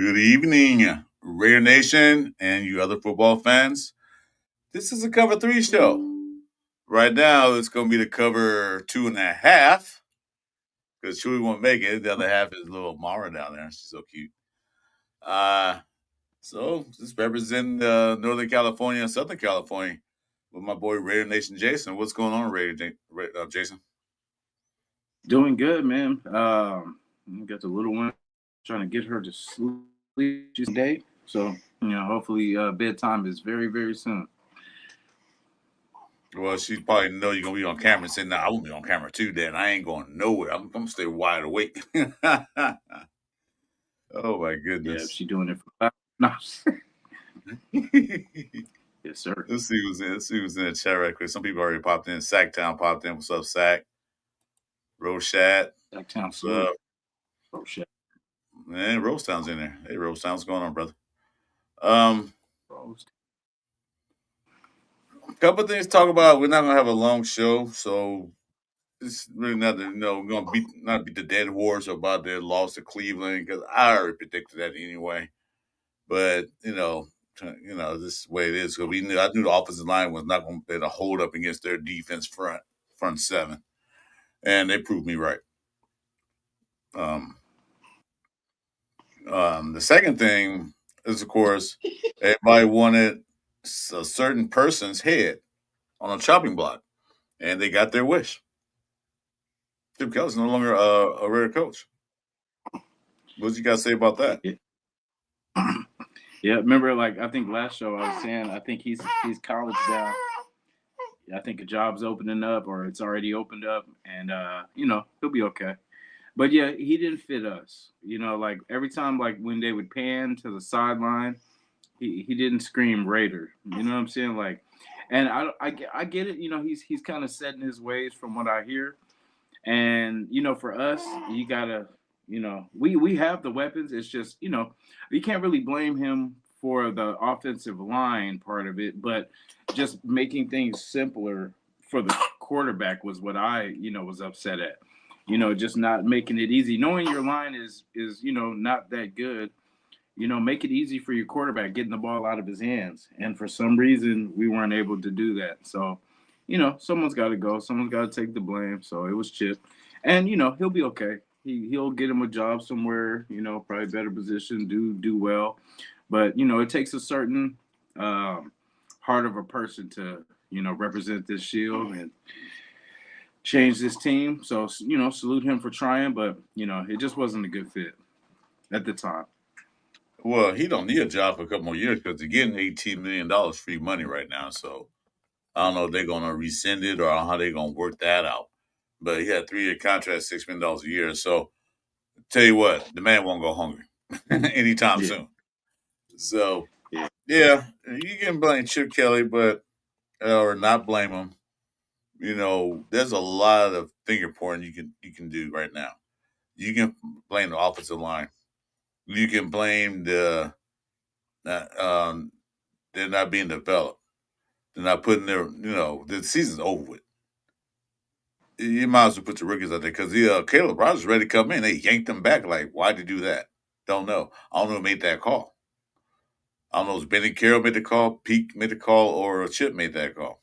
Good evening, Raider Nation and you other football fans. This is a cover three show. Right now, it's going to be the cover 2.5 because Chuy won't make it. The other half is little Mara down there. She's so cute. Uh, so just representing Northern California and Southern California with my boy Raider Nation Jason. What's going on, Jason? Doing good, man. Got the little one, trying to get her to sleep today. So, hopefully bedtime is very, very soon. Well, she probably know you're gonna be on camera and say, "Nah, I won't be on camera too." Then I ain't going nowhere. I'm gonna stay wide awake. Oh my Yeah, if goodness. she doing it for no. Yes, sir. Let's see who's in. Let's see who's in the chat right quick. Some people already popped in. Sacktown popped in. What's up, Sack? Roshat. Sacktown, What's Florida. up? Oh shit. Man, Rosetown's in there. Hey, Rosetown, what's going on, brother? Um, couple things to talk about. We're not gonna have a long show, so it's really nothing. We're gonna not beat the dead horse about their loss to Cleveland because I already predicted that anyway. But this is the way it is. Because I knew the offensive line was not going to be able to hold up against their defense front seven, and they proved me right. The second thing is, of course, everybody wanted a certain person's head on a chopping block, and they got their wish. Chip Kelly's no longer a Raider coach. What did you guys say about that? Yeah, remember, like I think last show I was saying I think he's college down. I think a job's opening up or it's already opened up, and he'll be okay. But yeah, he didn't fit us. Like every time, like when they would pan to the sideline, he didn't scream Raider. You know what I'm saying? Like, and I get it. He's kind of set in his ways from what I hear. And for us, you gotta, we have the weapons. It's just you can't really blame him for the offensive line part of it, but just making things simpler for the quarterback was what I was upset at. Just not making it easy. Knowing your line is not that good. Make it easy for your quarterback getting the ball out of his hands. And for some reason, we weren't able to do that. So, someone's got to go. Someone's got to take the blame. So it was Chip, and he'll be okay. He'll get him a job somewhere. Probably better position. Do well, but it takes a certain heart of a person to represent this shield and change this team. So salute him for trying, but it just wasn't a good fit at the time. Well, he don't need a job for a couple more years because he's getting $18 million free money right now. So I don't know if they're gonna rescind it or how they're gonna work that out. But he had a 3-year contract, $6 million a year. So tell you what, the man won't go hungry anytime soon. So yeah, you can blame Chip Kelly, but or not blame him. There's a lot of finger pointing you can do right now. You can blame the offensive line. You can blame uh, they're not being developed. They're not putting the season's over with. You might as well put the rookies out there because Caleb Rogers ready to come in. They yanked him back. Like, why'd they do that? Don't know. I don't know who made that call. I don't know if Benny Carroll made the call, Peake made the call, or Chip made that call.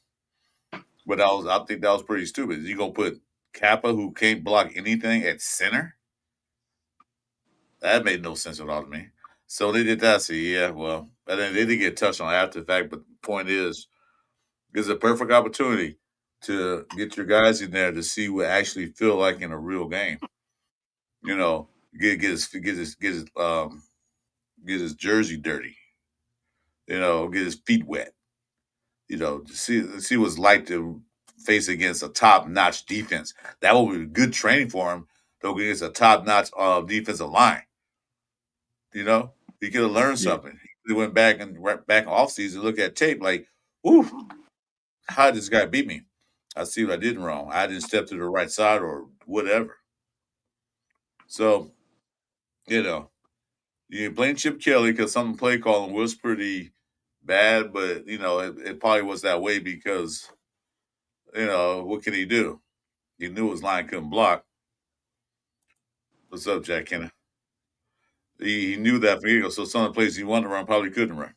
But I think that was pretty stupid. You gonna put Kappa, who can't block anything, at center? That made no sense at all to me. So they did that. So yeah, well, and then they did get touched on after the fact. But the point is, it's a perfect opportunity to get your guys in there to see what actually feel like in a real game. Get his jersey dirty. Get his feet wet. To see what it's like to face against a top notch defense. That would be good training for him to go against a top notch defensive line. You know, he could have learned Yeah. something. He went back and back off season, look at tape, like, ooh, how did this guy beat me? I see what I did wrong. I didn't step to the right side or whatever. So, you know, you blame Chip Kelly because some play calling was pretty bad, but it probably was that way because what can he do? He knew his line couldn't block. What's up, Jack Kenny? He knew that for Eagles, so some of the plays he wanted to run probably couldn't run.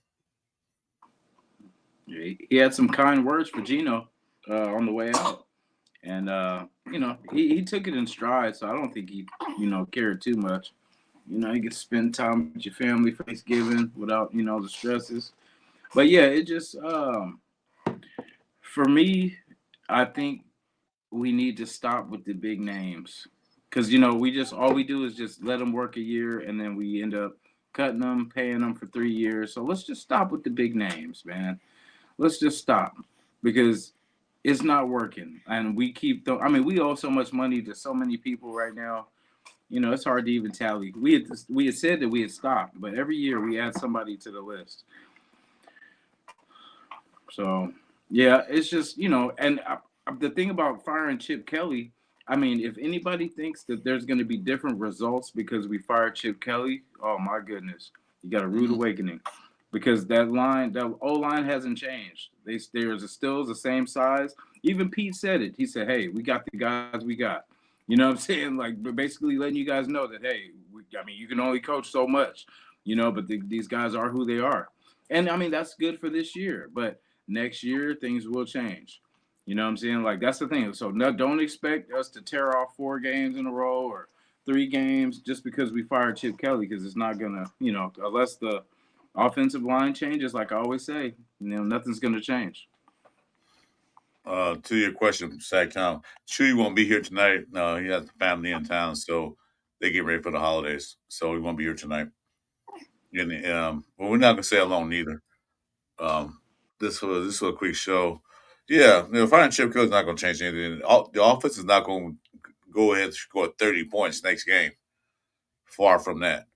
He had some kind words for Gino on the way out, and he took it in stride. So I don't think he cared too much. You get to spend time with your family for Thanksgiving without the stresses. But yeah, it just for me, I think we need to stop with the big names because we just all we do is just let them work a year and then we end up cutting them, paying them for 3 years. So let's just stop with the big names, man. Let's just stop because it's not working, and we keep. We owe so much money to so many people right now. It's hard to even tally. We had said that we had stopped, but every year we add somebody to the list. So yeah, it's just and the thing about firing Chip Kelly, if anybody thinks that there's going to be different results because we fired Chip Kelly, oh my goodness, you got a rude awakening, because that O line hasn't changed. They're still the same size. Even Pete said it. He said, "Hey, we got the guys we got." You know what I'm saying? Like, basically letting you guys know that, hey, you can only coach so much, but these guys are who they are. And that's good for this year. But next year, things will change. You know what I'm saying? Like, that's the thing. So, no, don't expect us to tear off 4 games in a row or 3 games just because we fired Chip Kelly, because it's not going to, unless the offensive line changes, like I always say, nothing's going to change. To your question, Sack Town, Chuy won't be here tonight. No, he has family in town, so they get ready for the holidays. So he won't be here tonight. And well, we're not gonna say alone either. Um, this was a quick show. Yeah, firing Chip Kelly's not gonna change anything. The offense is not gonna go ahead and score 30 points next game. Far from that.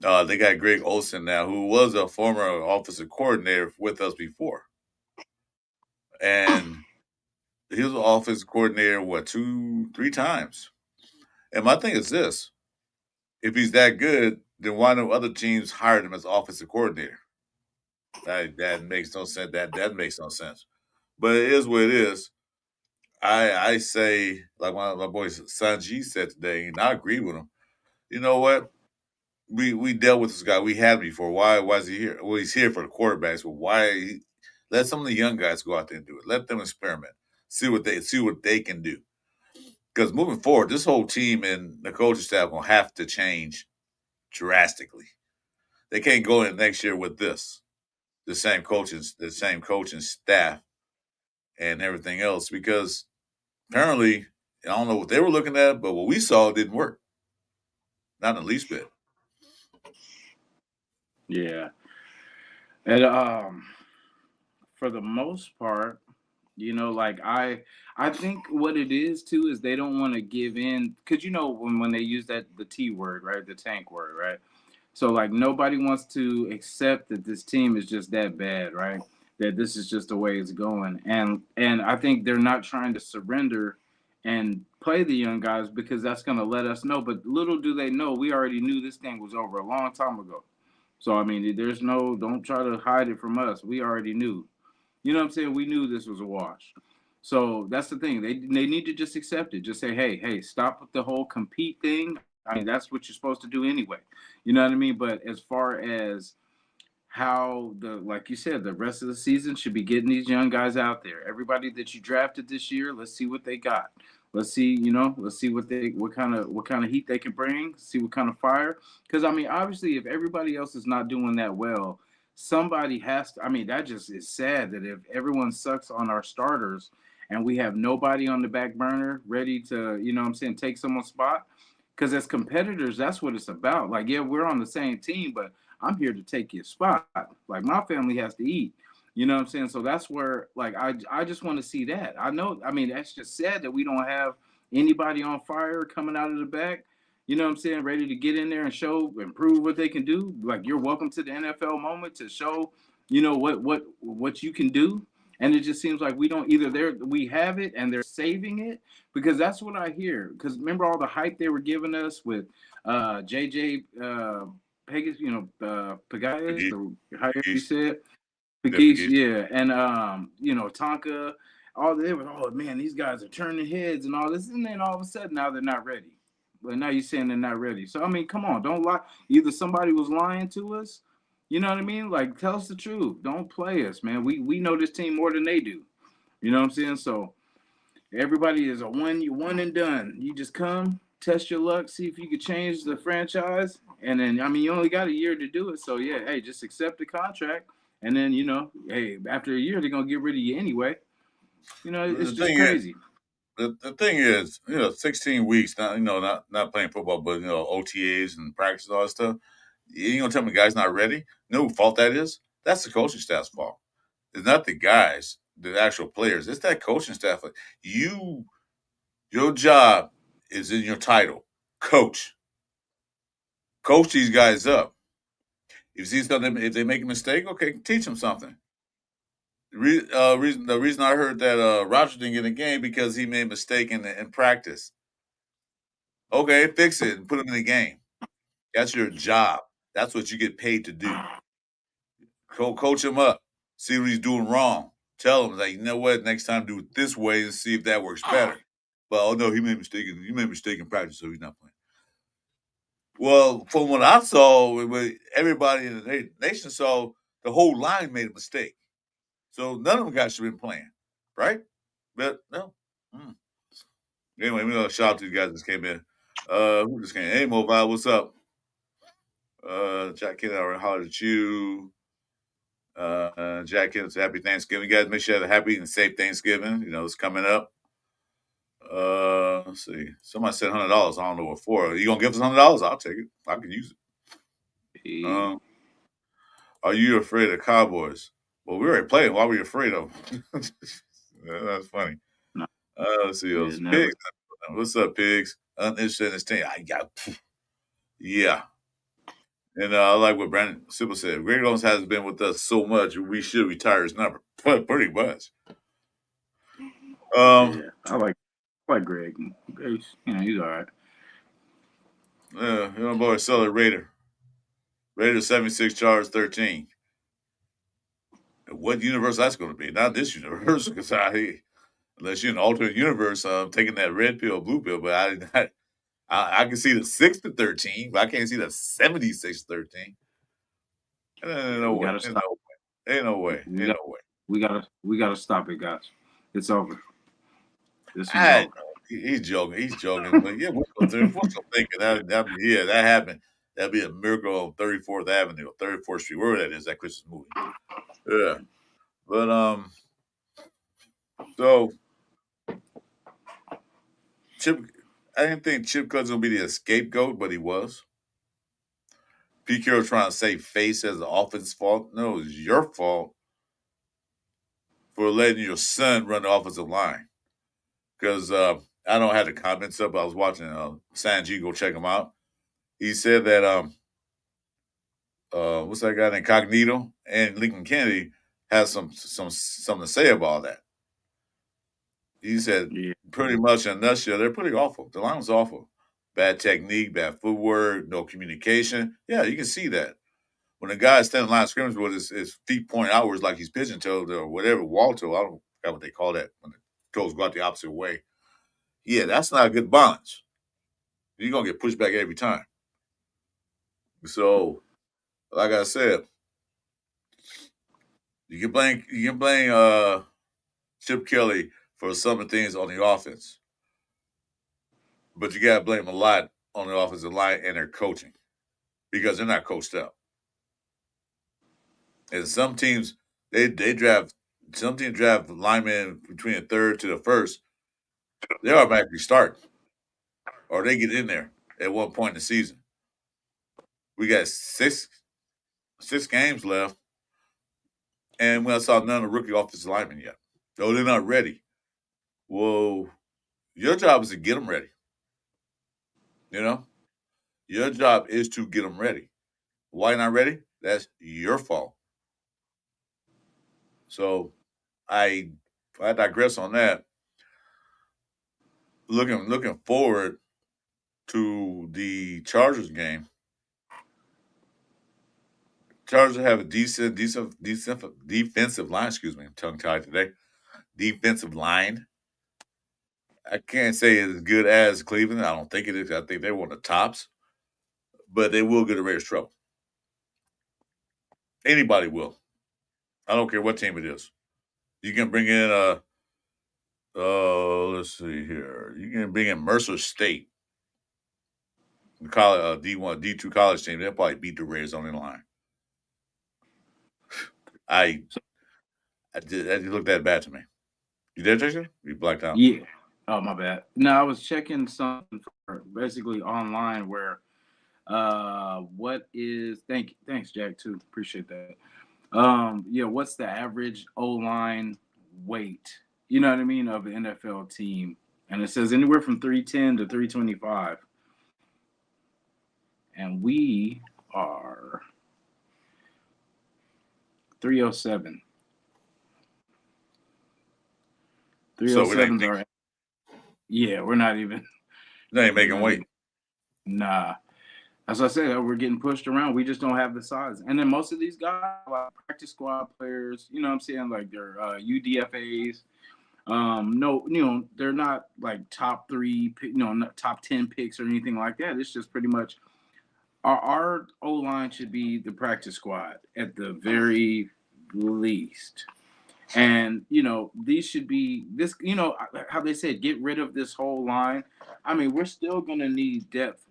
They got Greg Olson now, who was a former offensive coordinator with us before, and he was an offensive coordinator, what, 3 times? And my thing is this: if he's that good, then why no other teams hired him as offensive coordinator? That makes no sense. That makes no sense. But it is what it is. I say, like my boy Sanji said today, and I agree with him. You know what? We dealt with this guy. We had him before. Why is he here? Well, he's here for the quarterbacks. But let some of the young guys go out there and do it. Let them experiment. See what they can do. Because moving forward, this whole team and the coaching staff will have to change drastically. They can't go in next year with the same coaching staff and everything else, because apparently, I don't know what they were looking at, but what we saw didn't work. Not in the least bit. Yeah. And for the most part, like I think what it is too is they don't want to give in, because when they use the T word, right, the tank word, right. So like nobody wants to accept that this team is just that bad, right? That this is just the way it's going, and I think they're not trying to surrender and play the young guys because that's going to let us know. But little do they know, we already knew this thing was over a long time ago. So there's don't try to hide it from us. We already knew. You know what I'm saying? We knew this was a wash. So that's the thing. They need to just accept it. Just say, hey, stop with the whole compete thing. That's what you're supposed to do anyway. You know what I mean? But as far as how like you said, the rest of the season should be getting these young guys out there. Everybody that you drafted this year, let's see what they got. Let's see, let's see what kind of heat they can bring. See what kind of fire. Because obviously, if everybody else is not doing that well, somebody has to. That just is sad that if everyone sucks on our starters and we have nobody on the back burner ready to, take someone's spot. Because as competitors, that's what it's about. Like, yeah, we're on the same team, but I'm here to take your spot. Like, my family has to eat. You know what I'm saying? So that's where like I just want to see that. I know. I mean, that's just sad that we don't have anybody on fire coming out of the back. You know what I'm saying? Ready to get in there and show and prove what they can do. Like you're welcome to the NFL moment to show, what you can do. And it just seems like we don't either there we have it and they're saving it because that's what I hear. Because remember all the hype they were giving us with JJ Pegas, Pagayas, Peace, the however you peace, said. yeah, Peace, peace. yeah, and Tonka, all they were, oh man, these guys are turning heads and all this, and then all of a sudden now they're not ready. But now you're saying they're not ready. So I mean, come on, don't lie. Either somebody was lying to us, you know what I mean? Like tell us the truth. Don't play us, man. We know this team more than they do. You know what I'm saying? So everybody is a one and done. You just come, test your luck, see if you could change the franchise, and then I mean you only got a year to do it. So yeah, hey, just accept the contract, and then hey, after a year they're gonna get rid of you anyway. It's The just thing is, crazy. the thing is, 16 weeks, not playing football, but OTAs and practice and all that stuff. You ain't gonna tell me the guy's not ready? No whose fault that is? That's the coaching staff's fault. It's not the guys, the actual players. It's that coaching staff. Like, your job is in your title. Coach. Coach these guys up. If you see something, if they make a mistake, okay, teach them something. The reason I heard that Roger didn't get a game because he made a mistake in practice. Okay, fix it and put him in the game. That's your job. That's what you get paid to do. Coach him up. See what he's doing wrong. Tell him like, you know what, next time do it this way and see if that works better. But oh no, he made a mistake. He made a mistake in practice, so he's not playing. Well, from what I saw, with everybody in the nation saw, the whole line made a mistake. So none of them guys should have been playing, right? But no. Mm. Anyway, we gonna shout out to you guys that came in. Who just came? Hey, Mobile, what's up? Jack Kennedy, I hollered at you. Jack Kennedy, happy Thanksgiving, guys. Make sure you have a happy and safe Thanksgiving. It's coming up. Let's see. Somebody said $100. I don't know what for. You gonna give us $100? I'll take it. I can use it. Hey, Are you afraid of Cowboys? Well, we already played. Why were you afraid of them? That's funny. no, Let's see yeah, those never. pigs. What's up, pigs? Uninterested in this team. I got, yeah. And I like what Brandon Simple said. Greg Owens hasn't been with us so much, we should retire his number. But pretty much. Um, Yeah, I like Greg. He's all right. boy, Sully Raider. Raider 76, Chargers 13. What universe that's going to be? Not this universe, because unless you're in an alternate universe, taking that red pill, blue pill. But I can see the 6-13, but I can't see the 76-13. No We way. gotta Ain't stop. no way. Ain't no way. We Ain't got no way. we gotta stop it, guys. It's over. This one's I over. know. He's joking. He's joking. But yeah, what's so thinking? That happened. That'd be a miracle on 34th Avenue, 34th Street, wherever that is, that Christmas movie. Yeah. But so Chip, I didn't think Chip Cousins would be the scapegoat, but he was. Pete Carroll trying to save face as the offense's fault. No, it's your fault for letting your son run the offensive line. Because I don't have the comments up. I was watching Sanji, go check him out. He said that what's that guy named Cognito and Lincoln Kennedy has something to say about that. He said Yeah, pretty much in a nutshell, they're pretty awful. The line was awful. Bad technique, bad footwork, no communication. Yeah, you can see that. When a guy standing in line of scrimmage with his feet pointing outwards like he's pigeon toed or whatever, wall toe, I don't forgot what they call that when the toes go out the opposite way. Yeah, that's not a good balance. You're gonna get pushed back every time. So, like I said, you can blame Chip Kelly for some of the things on the offense, but you gotta blame a lot on the offensive line and their coaching because they're not coached up. And they draft some teams draft linemen between the third to the first. They automatically start or they get in there at one point in the season. We got six games left. And when I saw none of the rookie offensive linemen yet. Oh, they're not ready. Well, your job is to get them ready. You know, your job is to get them ready. Why not ready? That's your fault. So I I digress on that. Looking forward to the Chargers game. Chargers have a decent defensive line. Excuse me, I'm tongue tied today. Defensive line. I can't say it's as good as Cleveland. I don't think it is. I think they're one of the tops, but they will get a Raiders trouble. Anybody will. I don't care what team it is. You can bring in let's see here. You can bring in Mercer State, the college D1 D2 college team. They'll probably beat the Raiders on the line. I that looked that bad to me. You there, Jason? You blacked out. Yeah. Oh, my bad. No, I was checking something for basically online where what is thanks Jack too. Appreciate that. Yeah, what's the average O line weight? You know what I mean, of an NFL team. And it says anywhere from 310 to 325. And we are 307. So it ain't 307s are yeah, we're not even they ain't making not weight. even nah. As I said, we're getting pushed around. We just don't have the size. And then most of these guys are like practice squad players, you know what I'm saying? Like they're UDFAs. No, they're not like top three, not top 10 picks or anything like that. It's just pretty much our O line should be the practice squad at the very least. And these should be this. How they said, get rid of this whole line. I mean, we're still gonna need depth,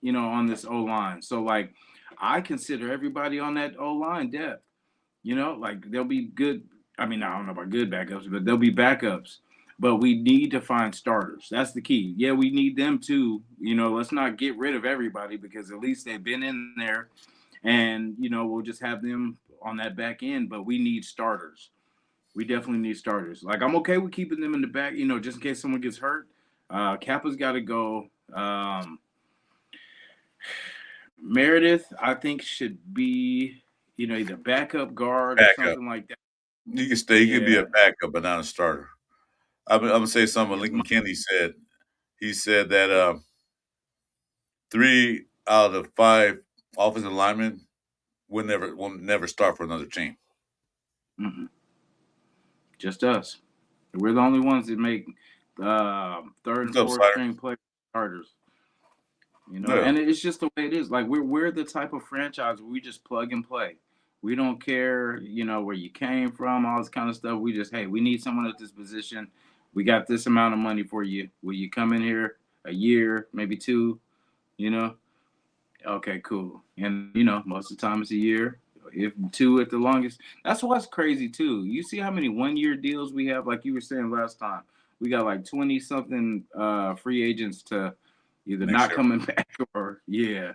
on this O line. So like, I consider everybody on that O line depth. Like they'll be good. I mean, I don't know about good backups, but they'll be backups. But we need to find starters. That's the key. Yeah, we need them too. Let's not get rid of everybody because at least they've been in there, and we'll just have them on that back end. But we need starters. We definitely need starters. Like I'm okay with keeping them in the back, just in case someone gets hurt. Kappa's got to go. Meredith, I think, should be, either backup guard or Backup. something like that. You can stay. You can be a Yeah. backup, but not a starter. I'm gonna say something. Yes, Lincoln Kennedy said. He said that 3 out of 5 offensive linemen will never start for another team. mm-mm. Just us. We're the only ones that make third and What's up, fourth Slider? string players starters. Yeah. And it's just the way it is. Like we're the type of franchise where we just plug and play. We don't care, where you came from, all this kind of stuff. We just, hey, we need someone at this position. We got this amount of money for you. Will you come in here a year, maybe 2? You know? Okay, cool. And most of the time it's a year, if 2 at the longest. That's what's crazy too. You see how many 1-year deals we have, like you were saying last time. We got like 20 something free agents to either Next not year. coming back or yeah.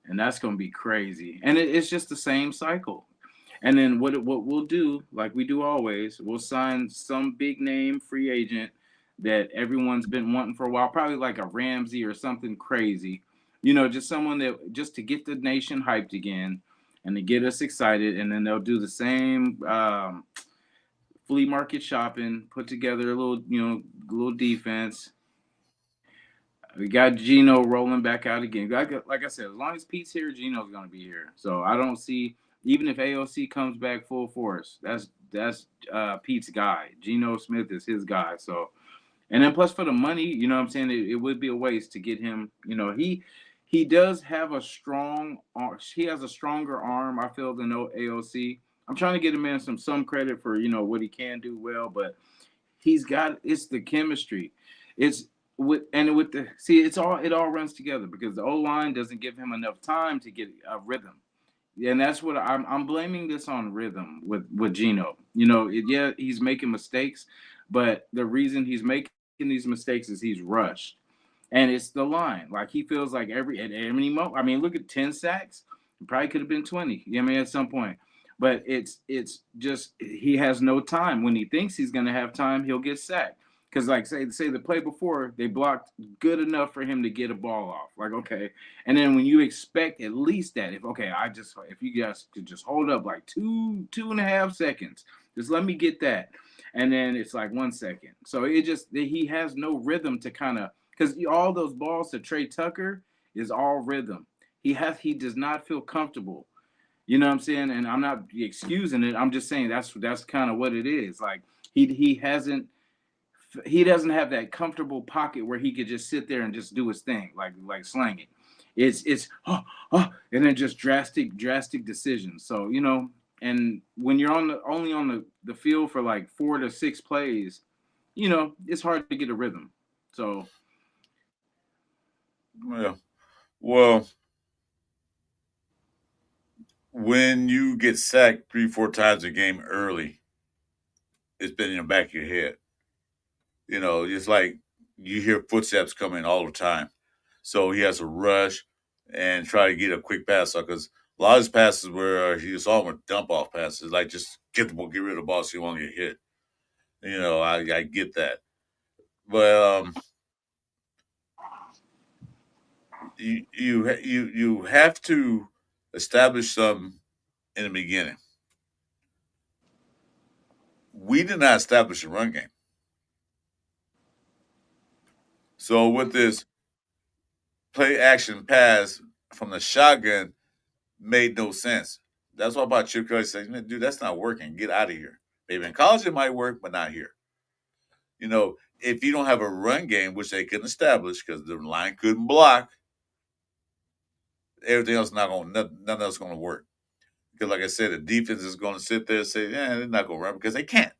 And that's gonna be crazy. And it's just the same cycle. And then what we'll do, like we do always, we'll sign some big name free agent that everyone's been wanting for a while, probably like a Ramsey or something crazy. Just someone that just to get the nation hyped again and to get us excited. And then they'll do the same flea market shopping, put together a little defense. We got Gino rolling back out again. Like I said, as long as Pete's here, Gino's gonna be here. So I don't see, even if AOC comes back full force, that's Pete's guy. Gino Smith is his guy. So, and then plus for the money, what I'm saying, it would be a waste to get him. He does have a strong arm. He has a stronger arm, I feel, than AOC. I'm trying to get him in some credit for what he can do well, but it's the chemistry. It's with the it all runs together because the O line doesn't give him enough time to get a rhythm, and that's what I'm blaming this on rhythm with Gino. Yeah, he's making mistakes, but the reason he's making these mistakes is he's rushed, and it's the line. Like he feels like at every moment. I mean, look at 10 sacks. It probably could have been 20. At some point. But it's just he has no time. When he thinks he's going to have time, he'll get sacked. Because like say the play before, they blocked good enough for him to get a ball off. Like okay, and then when you expect at least that, if you guys could just hold up like 2.5 seconds, just let me get that, and then it's like 1 second. So it just he has no rhythm to kind of because all those balls to Trey Tucker is all rhythm. He does not feel comfortable. You know what I'm saying? And I'm not excusing it. I'm just saying that's kind of what it is. Like he doesn't have that comfortable pocket where he could just sit there and just do his thing, like slanging. It's and then just drastic decisions. So and when you're only on the field for like 4 to 6 plays, it's hard to get a rhythm. So Yeah. Well, when you get sacked 3, 4 times a game early, it's been in the back of your head. It's like you hear footsteps coming all the time. So he has to rush and try to get a quick pass up because a lot of his passes were he was almost dump off passes, like just get the ball, get rid of the ball so you won't get hit. I get that, but you have to establish something in the beginning. We did not establish a run game, so with this play action pass from the shotgun made no sense. That's why about Chip Kelly says, "Man, dude, that's not working. Get out of here." Maybe in college it might work, but not here. If you don't have a run game, which they couldn't establish because the line couldn't block, everything else not going, nothing else going to work. Because, like I said, the defense is going to sit there and say, "Yeah, they're not going to run because they can't."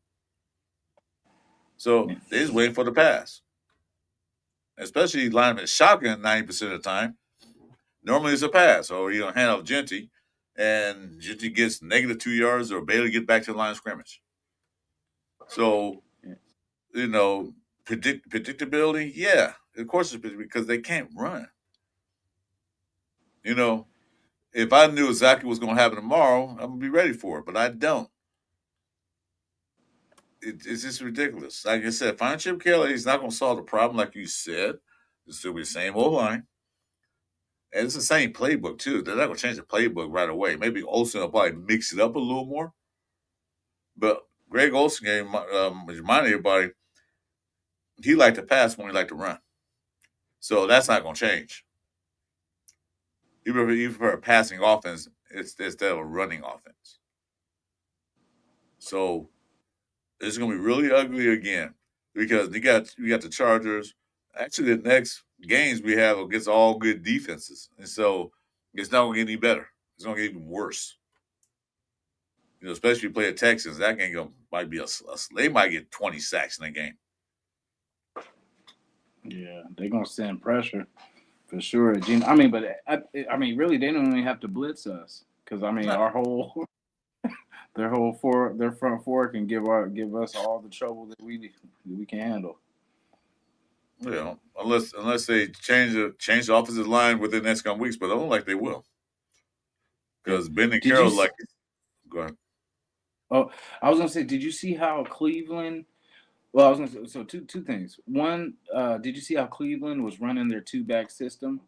So they're just waiting for the pass. Especially lineman shotgun 90% of the time. Normally it's a pass, or you hand off Genty, and Genty gets -2 yards or barely get back to the line of scrimmage. So you know, predictability, yeah, of course it's because they can't run. You know, if I knew exactly what's going to happen tomorrow, I'm gonna be ready for it, but I don't. It's just ridiculous. Like I said, find Chip Kelly, he's not going to solve the problem, like you said. It's still be the same old line. And it's the same playbook, too. They're not going to change the playbook right away. Maybe Olsen will probably mix it up a little more. But Greg Olsen reminded everybody he liked to pass when he liked to run. So that's not going to change. You prefer a passing offense instead of a running offense. So it's going to be really ugly again because we got the Chargers. Actually, the next games we have against all good defenses, and so it's not going to get any better. It's going to get even worse. Especially if you play the Texans, that game might be they might get 20 sacks in a game. yeah, they're gonna send pressure for sure. I mean, but I mean, really, they don't even have to blitz us because I mean, No. our whole their front four can give us all the trouble that we can handle. Unless they change the offensive line within the next couple weeks, but I don't like they will Yeah. because Ben and Did you? Carroll like. Go ahead. Oh, I was gonna say, did you see how Cleveland? Well, I was gonna say, so two things. One, did you see how Cleveland was running their two back system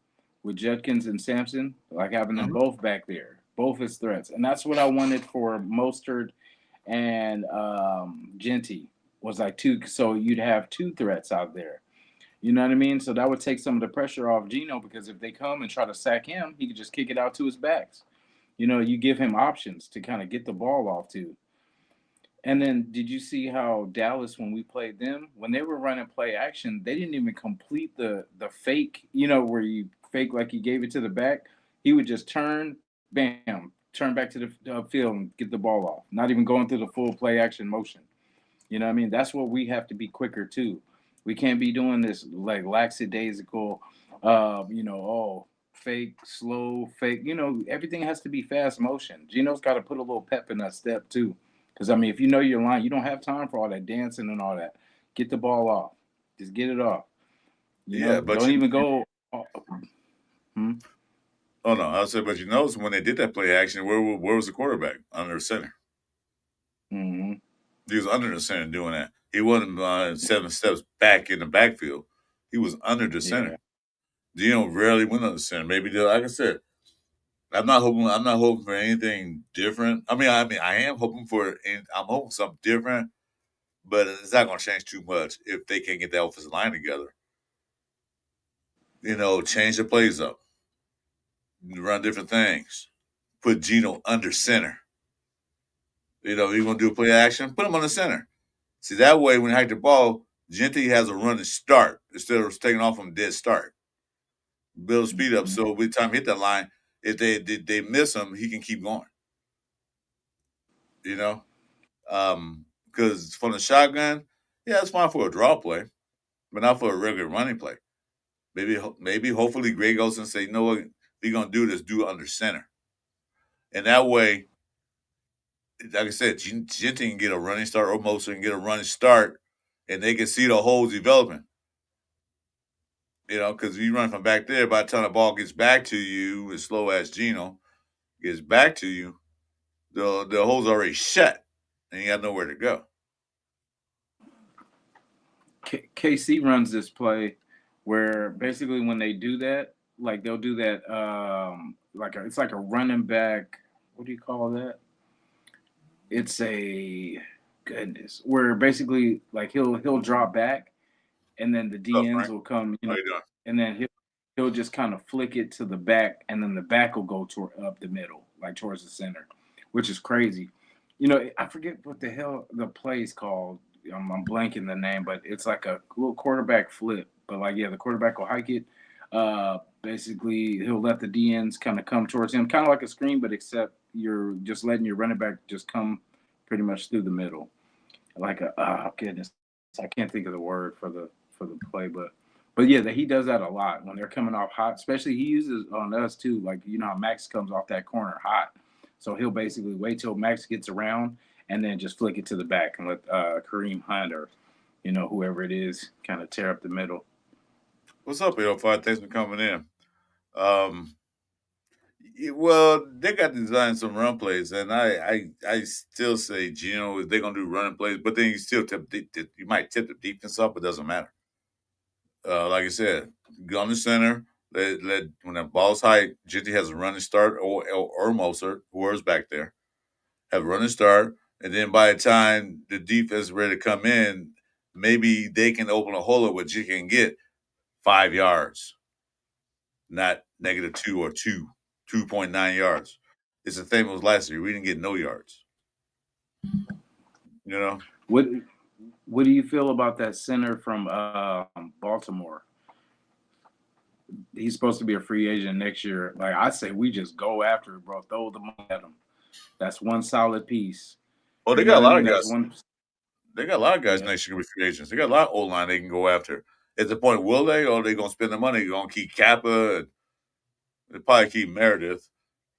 with Judkins and Sampson, like having them Mm-hmm. both back there, both as threats, and that's what I wanted for Mostert and Genty was like two, so you'd have two threats out there. You know what I mean? So that would take some of the pressure off Gino because if they come and try to sack him, he could just kick it out to his backs. You give him options to kind of get the ball off to. And then did you see how Dallas, when we played them, when they were running play action, they didn't even complete the fake, where you fake like you gave it to the back. He would just turn, bam, turn back to the field and get the ball off. Not even going through the full play action motion. You know what I mean? That's what we have to be quicker too. We can't be doing this like lackadaisical, fake, slow, fake. Everything has to be fast motion. Gino's got to put a little pep in that step too. Because I mean, if you know your line, you don't have time for all that dancing and all that. Get the ball off. Just get it off. Yeah, but Don't even go. Hmm? Oh no, I said, but you notice when they did that play action, where was the quarterback? Under the center. Mm-hmm. He was under the center doing that. He wasn't 7 steps back in the backfield. He was under the Yeah. center. Gino rarely went under the center. Maybe like I said, I'm not hoping. I'm not hoping for anything different. I am hoping for. I'm hoping something different, but it's not going to change too much if they can get the offensive line together. Change the plays up, run different things, put Gino under center. You're going to do a play action, put him on the center. See, that way, when he hike the ball, Gentry has a running start instead of taking off from dead start. Build speed up, Mm-hmm. so by the time he hit that line, if they miss him, he can keep going. You know, because from the shotgun, yeah, it's fine for a draw play, but not for a regular running play. Maybe, hopefully, Greg goes and say, you know what, if you're gonna do this, do it under center, and that way, like I said, Gentry can get a running start, or Moser can get a running start, and they can see the holes developing. Because you run from back there, by the time the ball gets back to you, as slow as Gino gets back to you, the hole's already shut, and you got nowhere to go. KC runs this play where basically when they do that, like they'll do that, it's like a running back. What do you call that? It's a goodness where basically like he'll drop back and then the What's up, DNs Frank? will come, How you doing? and then he'll just kind of flick it to the back, and then the back will go toward up the middle, like towards the center, which is crazy. I forget what the hell the play's called. I'm blanking the name, but it's like a little quarterback flip. But like, yeah, the quarterback will hike it. Basically, he'll let the DNs kind of come towards him, kind of like a screen, but except you're just letting your running back just come pretty much through the middle, like goodness, I can't think of the word for the play, but yeah, that he does that a lot when they're coming off hot. Especially he uses on us too. Like how Max comes off that corner hot, so he'll basically wait till Max gets around and then just flick it to the back and let Kareem Hunt or whoever it is kind of tear up the middle. What's up, 805? Thanks for coming in. Um, well, they got to design some run plays, and I still say Gino is they're gonna do running plays, but then you still you might tip the defense up. It doesn't matter. Like I said, go on the center. Let when the ball's high, Gentry has a running start, or Moser, whoever's back there, have a running start, and then by the time the defense is ready to come in, maybe they can open a hole up where you can get 5 yards, not -2 or 2.9 yards. It's the same as last year. We didn't get no yards. You know, What What do you feel about that center from Baltimore? He's supposed to be a free agent next year. Like I say, we just go after it, bro. Throw the money at him. That's one solid piece. oh, they You know got a what I lot mean? of That's guys. one. They got a lot of guys Yeah, next year with free agents. They got a lot of old line they can go after. At the point, will they, or are they gonna spend the money? Gonna keep Kappa? And they probably keep Meredith.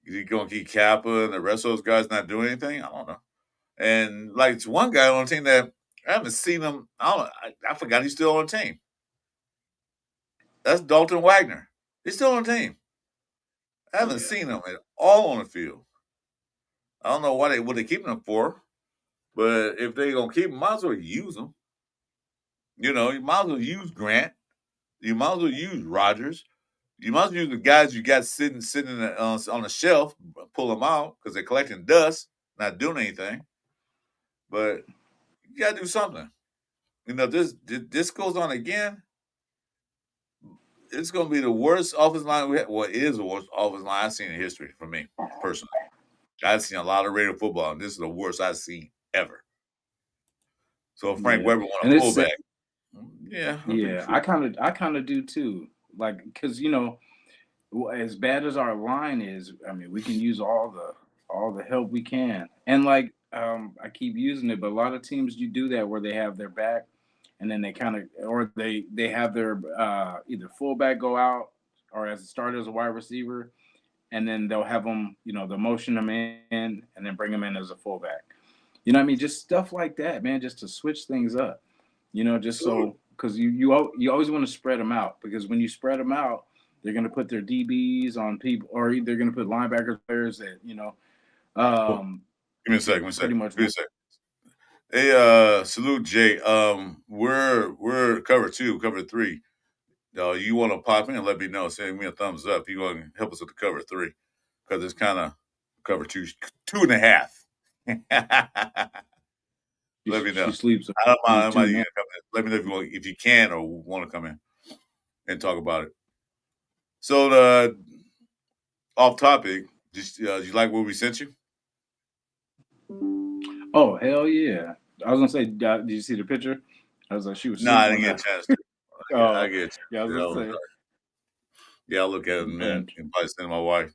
You gonna keep Kappa and the rest of those guys not doing anything? I don't know. And like it's one guy on the team that I haven't seen him. I forgot he's still on the team. That's Dalton Wagner. He's still on the team. I haven't yeah, seen him at all on the field. I don't know what they keeping him for, but if they gonna keep him, might as well use him. You might as well use Grant. You might as well use Rogers. You might as well use the guys you got sitting on the shelf. Pull them out because they're collecting dust, not doing anything. But you gotta do something. This goes on again. It's gonna be the worst offensive line we have. Well, it is the worst offensive line I've seen in history for me personally. I've seen a lot of radio football, and this is the worst I've seen ever. So if Frank yeah. Weber want And a it's fullback, yeah, that'd be yeah. cool. I kind of do too. Like because as bad as our line is, I mean, we can use all the help we can. And like I keep using it, but a lot of teams you do that where they have their back and then they kind of or they have their either fullback go out or as a starter as a wide receiver and then they'll have them, they'll motion them in and then bring them in as a fullback. You know what I mean? Just stuff like that, man, just to switch things up. Just Absolutely. so because you always want to spread them out because when you spread them out, They're going to put their DBs on people, or they're going to put linebacker players that Well, give me a second. pretty much. Give me a second. Hey, salute Jay. We're cover 2, cover 3. You want to pop in and let me know. Send me a thumbs up. You want to help us with the cover 3 because it's kind of cover 2.5. Let me know. She sleeps. I don't mind. You come in. Let me know if you can or want to come in and talk about it. So the off topic, just you like what we sent you? Oh hell yeah! I was gonna say, did you see the picture? I was like, she was. No, I didn't get a chance. I get it. Yeah, I was gonna say. Yeah, I'll look at it and probably send my wife.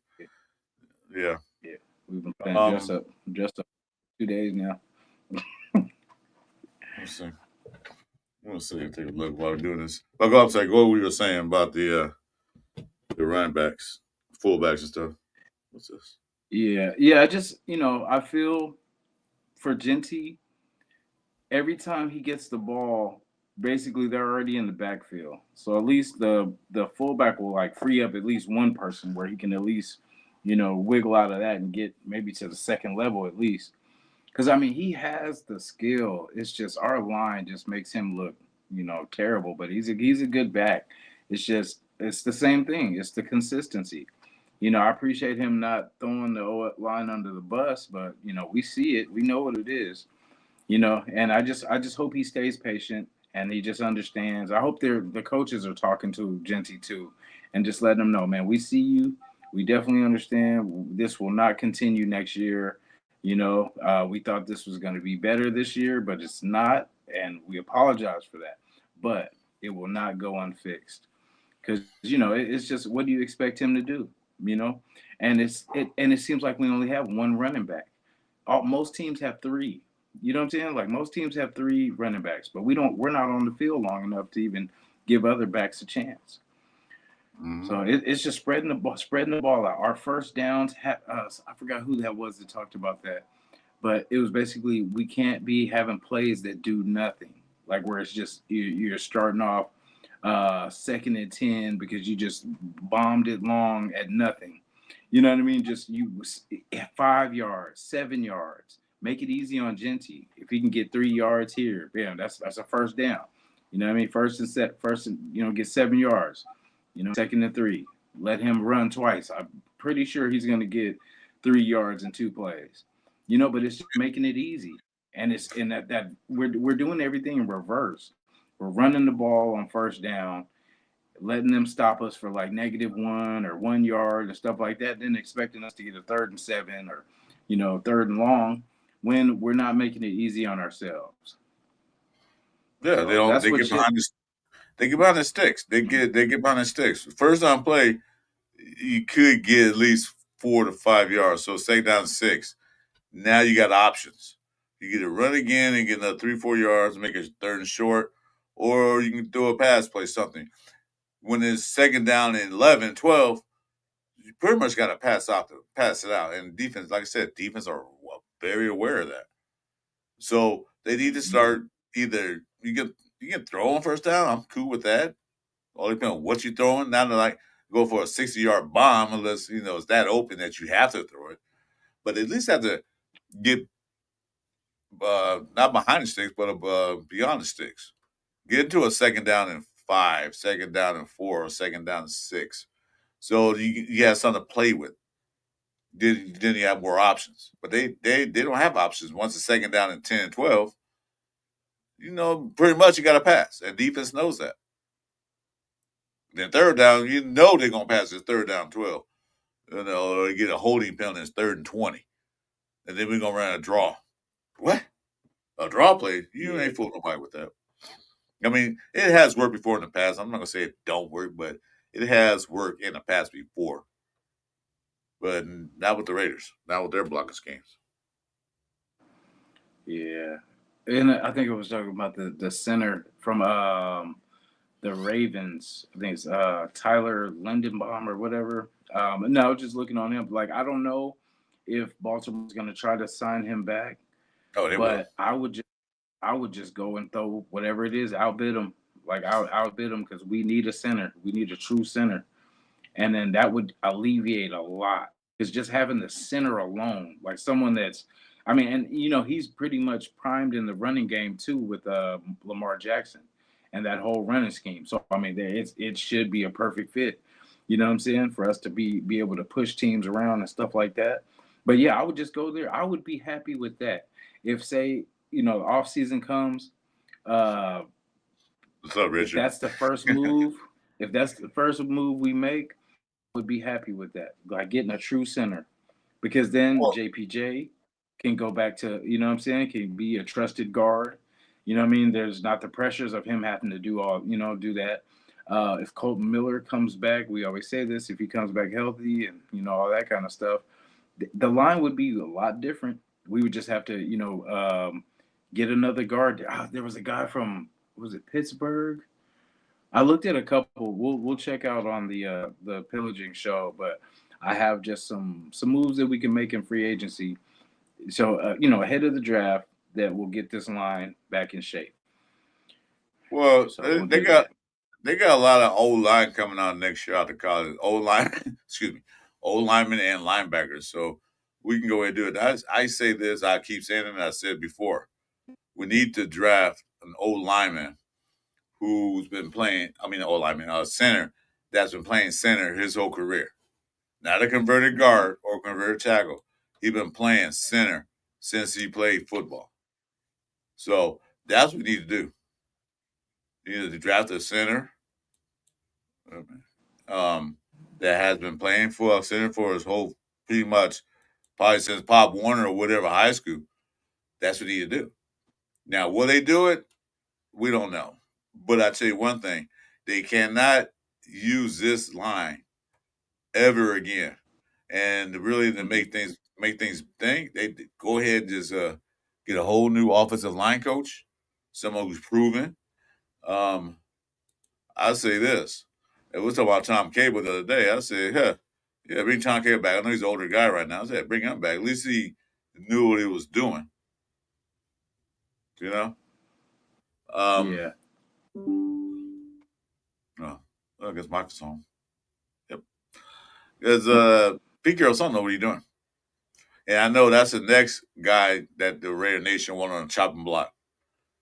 Yeah. Yeah, we've been playing dress up 2 days now. Let's see. Let's see. Take a look while we're doing this. But go upside. What we were saying about the running backs, fullbacks and stuff. What's this? Yeah. I just I feel for Genty, every time he gets the ball, basically they're already in the backfield. So at least the fullback will like free up at least one person where he can at least wiggle out of that and get maybe to the second level at least. Because I mean, he has the skill. It's just our line just makes him look, terrible. But he's a good back. It's the same thing. It's the consistency. I appreciate him not throwing the line under the bus, but we see it. We know what it is. And I just hope he stays patient and he just understands. I hope the coaches are talking to Genty too, and just letting them know, man, we see you. We definitely understand. This will not continue next year. We thought this was going to be better this year, but it's not, and we apologize for that. But it will not go unfixed because it's just, what do you expect him to do? And it seems like we only have one running back. Most teams have three. You know what I'm saying? Like most teams have three running backs, but we don't. We're not on the field long enough to even give other backs a chance. Mm-hmm. So it's just spreading the ball out. Our first downs, I forgot who that was that talked about that, but it was basically we can't be having plays that do nothing, like where it's just you're starting off 2nd and 10 because you just bombed it long at nothing. You know what I mean? Just 5 yards, 7 yards. Make it easy on Genty. If he can get 3 yards here, bam, that's a first down. You know what I mean? First and get 7 yards. 2nd and 3. Let him run twice. I'm pretty sure he's going to get 3 yards in 2 plays. But it's just making it easy. And it's in that we're doing everything in reverse. We're running the ball on first down, letting them stop us for like -1 or 1 yard and stuff like that, then expecting us to get a 3rd and 7 or 3rd and long when we're not making it easy on ourselves. Yeah, so they don't. They get behind the. They get behind the sticks. They get behind the sticks. First down play, you could get at least 4 to 5 yards. So 2nd down 6. Now you got options. You get a run again and get another 3-4 yards, make it 3rd and short, or you can throw a pass play, something. When it's 2nd down and 11, 12, you pretty much got to pass it out. And defense, like I said, defense are very aware of that. So they need to start either you can throw on first down. I'm cool with that. All depends on what you're throwing. Not to like go for a 60-yard bomb unless it's that open that you have to throw it. But at least have to get not behind the sticks, but beyond the sticks. Get into a 2nd down and 5, 2nd down and 4, or 2nd down and 6. So you have something to play with. Then you have more options. But they don't have options. Once it's 2nd down and 10 and 12, pretty much you got to pass. And defense knows that. Then 3rd down, they're going to pass this 3rd down 12. Or get a holding penalty, it's 3rd and 20. And then we're going to run a draw. What? A draw play? You ain't fooling nobody with that. I mean, it has worked before in the past. I'm not going to say it don't work, but it has worked in the past before. But not with the Raiders. Not with their blocking schemes. Yeah. And I think I was talking about the center from the Ravens. I think it's Tyler Lindenbaum or whatever. No, just looking on him. Like, I don't know if Baltimore's going to try to sign him back. Oh, they will. I would just go and throw whatever it is, outbid them. Like, outbid them because we need a center. We need a true center. and then that would alleviate a lot. Because just having the center alone, like someone that's, I mean, and he's pretty much primed in the running game too with Lamar Jackson and that whole running scheme. So I mean, it should be a perfect fit. You know what I'm saying? For us to be able to push teams around and stuff like that. But yeah, I would just go there. I would be happy with that. If say off season comes, uh, What's up, if Richard? that's the first move, if that's the first move we make, I would be happy with that. Like getting a true center, because then Well, JPJ can go back to, what I'm saying, can be a trusted guard. You know what I mean? There's not the pressures of him having to do that. If Colton Miller comes back, we always say this, if he comes back healthy and, all that kind of stuff, the line would be a lot different. We would just have to, get another guard. There was a guy from, was it Pittsburgh? I looked at a couple. We'll check out on the pillaging show, but I have just some moves that we can make in free agency. So ahead of the draft, that will get this line back in shape. well, So we'll they do got that. they got a lot of old line coming out next year out of college. Old line, excuse me, old linemen and linebackers. So we can go ahead and do it. I say this. I keep saying it. And I said before. We need to draft an old lineman who's been playing. I mean, old lineman, a center that's been playing center his whole career. Not a converted guard or converted tackle. He's been playing center since he played football. So that's what we need to do. You need to draft a center that has been playing for a center for his whole, pretty much, probably since Pop Warner or whatever high school. That's what he need to do. Now, will they do it? We don't know. But I tell you one thing: they cannot use this line ever again. And really, to make things think, they go ahead and just get a whole new offensive line coach, someone who's proven. Um, I say this. And we talking about Tom Cable the other day. I said, yeah, bring Tom Cable back. I know he's an older guy right now. I said, bring him back. At least he knew what he was doing. You know. Um, Yeah. oh, I guess microphone. Yep. Because Pete Carroll son know what he's doing. And I know that's the next guy that the Raider Nation wanted on the chopping block.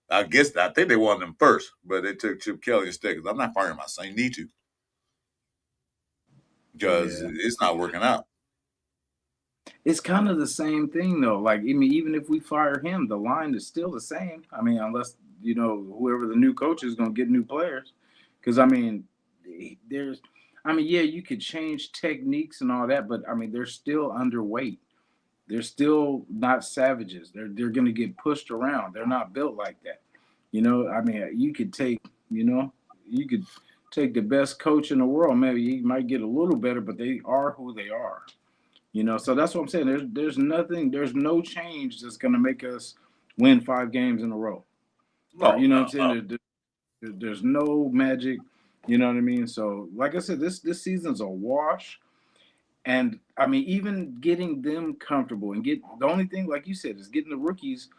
I think they wanted him first, but they took Chip Kelly instead. Because I'm not firing my son. You need to, because Yeah. it's not working out. It's kind of the same thing though. Like, I mean, even if we fire him, the line is still the same. I mean, unless whoever the new coach is going to get new players, because I mean, there's, I mean, yeah, you could change techniques and all that, but I mean, they're still underweight. They're still not savages. They're going to get pushed around. They're not built like that. I mean, you could take the best coach in the world. Maybe he might get a little better, but they are who they are. So that's what I'm saying. There's no change that's gonna make us win 5 games in a row. Or No, what I'm no, saying? no. There's no magic. You know what I mean? So like I said, this season's a wash. And I mean, even getting them comfortable and get the only thing, like you said, is getting the rookies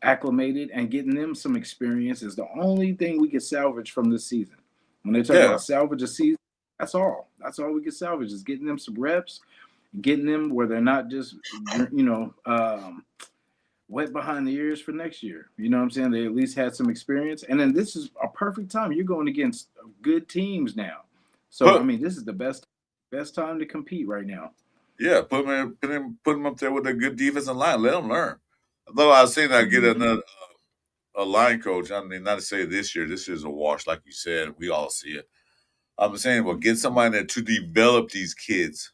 acclimated and getting them some experience is the only thing we can salvage from this season. When they talk Yeah, about salvage a season, that's all. That's all we can salvage is getting them some reps, getting them where they're not just wet behind the ears for next year. You know what I'm saying? They at least had some experience, and then this is a perfect time. You're going against good teams now, so I put mean, this is the best time to compete right now. yeah, put him up there with a good defensive line. Let him learn. Though I was saying I get Mm-hmm. another a line coach. I mean, not to say this year. This year's a wash, like you said. We all see it. I'm saying, well, get somebody there to develop these kids,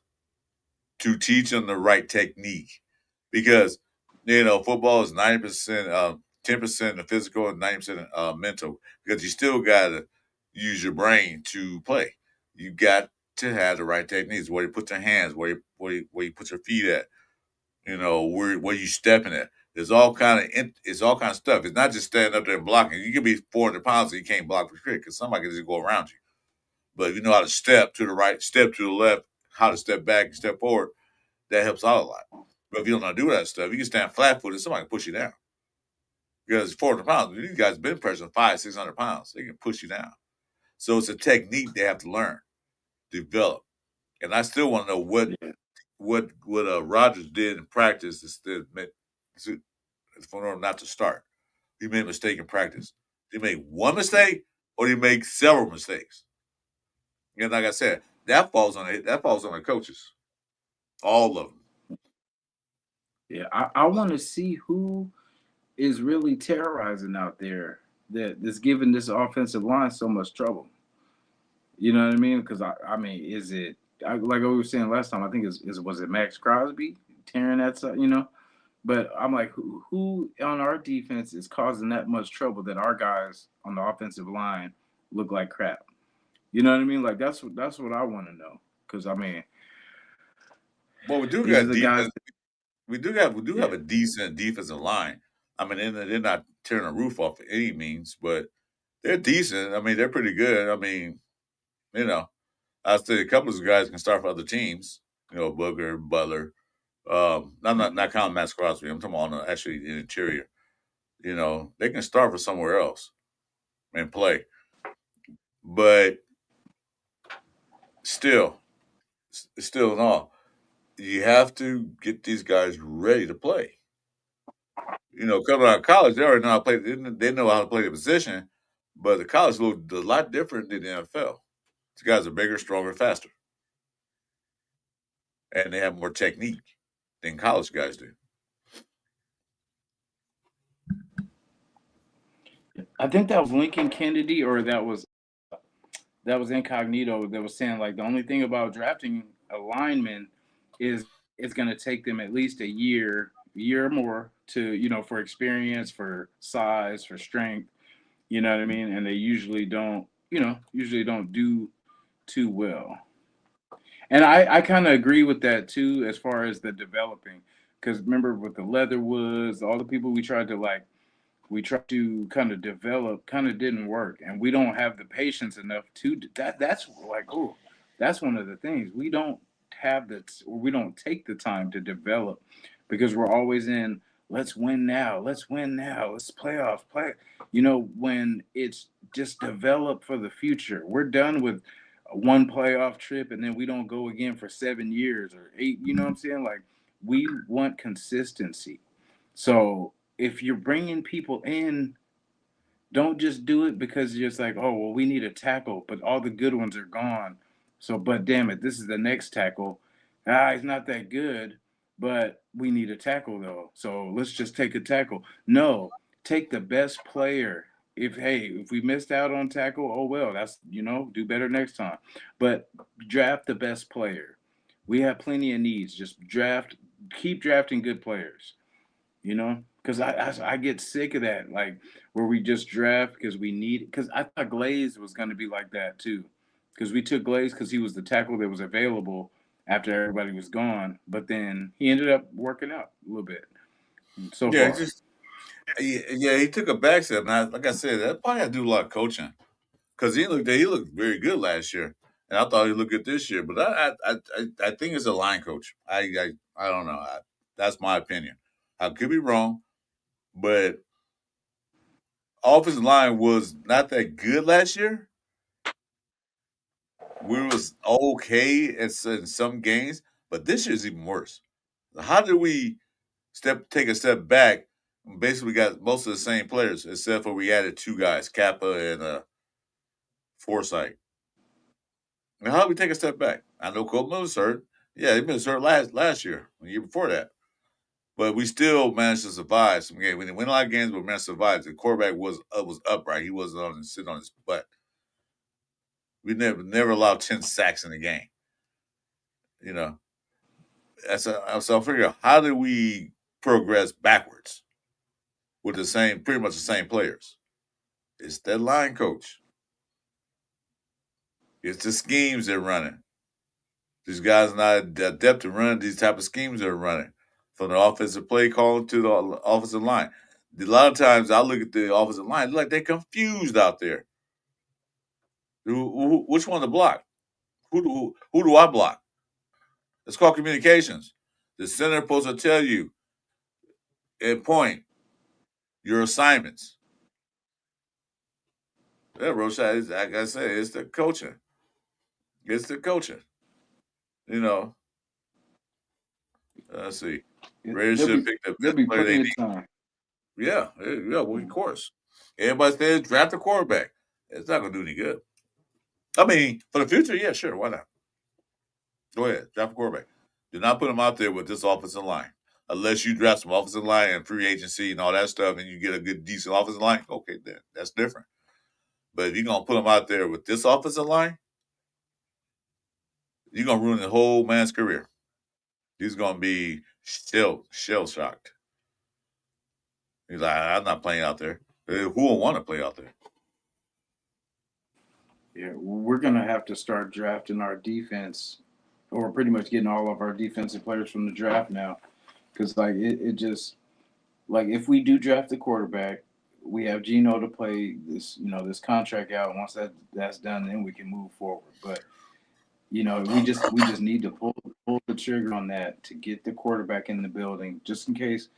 to teach them the right technique, because football is 90%, 10% physical and 90% mental. Because you still got to use your brain to play. You got to have the right techniques. Where you put your hands, where you put your feet at. Where you stepping at. It's all kind of stuff. It's not just standing up there and blocking. You can be 400 pounds and you can't block for shit because somebody can just go around you. But if you know how to step to the right, step to the left, how to step back and step forward, that helps out a lot. But if you don't know how to do that stuff, you can stand flat footed, somebody can push you down. Because 400 pounds, these guys been pressing 500-600 pounds. They can push you down. So it's a technique they have to learn, develop. And I still want to know Yeah. what Rogers did in practice instead for him not to start. He made a mistake in practice. Did he make one mistake or did he make several mistakes? And like I said, that falls on the coaches, all of them. Yeah. I want to see who is really terrorizing out there that's giving this offensive line so much trouble. You know what I mean? Because I mean, is it like we were saying last time? I think is was it Max Crosby tearing that side? You know, but I'm like, who on our defense is causing that much trouble that our guys on the offensive line look like crap? You know what I mean? Like that's what I want to know. Because I mean, Well, we do these are got the guys. defense. We do have Yeah, a decent defensive line. I mean, they're not tearing the roof off by any means, but they're decent. I mean, they're pretty good. I mean, you know, I'd say a couple of those guys can start for other teams. Booker, Butler. I'm not counting Max Crosby. I'm talking about actually the interior. They can start for somewhere else and play, but still, still in all, you have to get these guys ready to play. Coming out of college, they already know how to play. They know how to play the position, but the college looked a lot different than the NFL. These guys are bigger, stronger, faster, and they have more technique than college guys do. I think that was Lincoln Kennedy, or that was Incognito that was saying like the only thing about drafting a lineman is it's going to take them at least a year or more to for experience, for size, for strength. You know what I mean? And they usually don't do too well. And I kind of agree with that too, as far as the developing. Because remember with the Leatherwoods, all the people we tried to kind of develop kind of didn't work, and we don't have the patience enough to that's like, oh, that's one of the things we don't have that, or we don't take the time to develop, because we're always in, let's win now, let's win now, let's playoff play, when it's just develop for the future. We're done with one playoff trip and then we don't go again for 7 years or 8. You know what I'm saying? Like, we want consistency. So if you're bringing people in, don't just do it because you're just like, oh, well, we need a tackle, but all the good ones are gone. So, but damn it, this is the next tackle. He's not that good, but we need a tackle though. So let's just take a tackle. No, take the best player. If we missed out on tackle, oh well, that's do better next time. But draft the best player. We have plenty of needs. Just keep drafting good players. Because I get sick of that, like, where we just draft because we need. Because I thought Glaze was going to be like that too, because we took Glaze because he was the tackle that was available after everybody was gone, but then he ended up working out a little bit so Yeah, far. he took a back step. And like I said, that probably had to do a lot of coaching because he looked very good last year, and I thought he looked good this year. But I think it's a line coach. I don't know. That's my opinion. I could be wrong, but offensive line was not that good last year. We was okay in some games, but this year's even worse. How did we take a step back? Basically, we got most of the same players except for we added two guys, Kappa and Forsythe. Now, how did we take a step back? I know Coleman was hurt. Yeah, he was hurt last year, the year before that. But we still managed to survive some games. We didn't win a lot of games, but we managed to survive. The quarterback was upright. He wasn't sitting on his butt. We never allowed 10 sacks in a game. You know, so I figure, how do we progress backwards with pretty much the same players? It's that line coach. It's the schemes they're running. These guys are not adept to running these type of schemes they're running, from the offensive play call to the offensive line. A lot of times I look at the offensive line, like they're confused out there. Which one to block? Who do I block? It's called communications. The center supposed to tell you and point your assignments. Yeah, Roshan, like I said, it's the coaching. It's the coaching. You know, let's see. It, Raiders there'll should be pick the there'll best be player they plenty of need. time. Yeah, yeah, well, of Mm. course. Everybody says draft a quarterback. It's not going to do any good. I mean, for the future, yeah, sure, why not? Go ahead, draft a quarterback. Do not put him out there with this offensive line. Unless you draft some offensive line and free agency and all that stuff and you get a good, decent offensive line, okay, then that's different. But if you're going to put him out there with this offensive line, you're going to ruin the whole man's career. He's going to be shell shocked. He's like, I'm not playing out there. Who will want to play out there? Yeah, we're gonna have to start drafting our defense, or pretty much getting all of our defensive players from the draft now, because like it just like if we do draft the quarterback, we have Geno to play this contract out. Once that's done, then we can move forward. But we just need to pull the trigger on that to get the quarterback in the building, just in case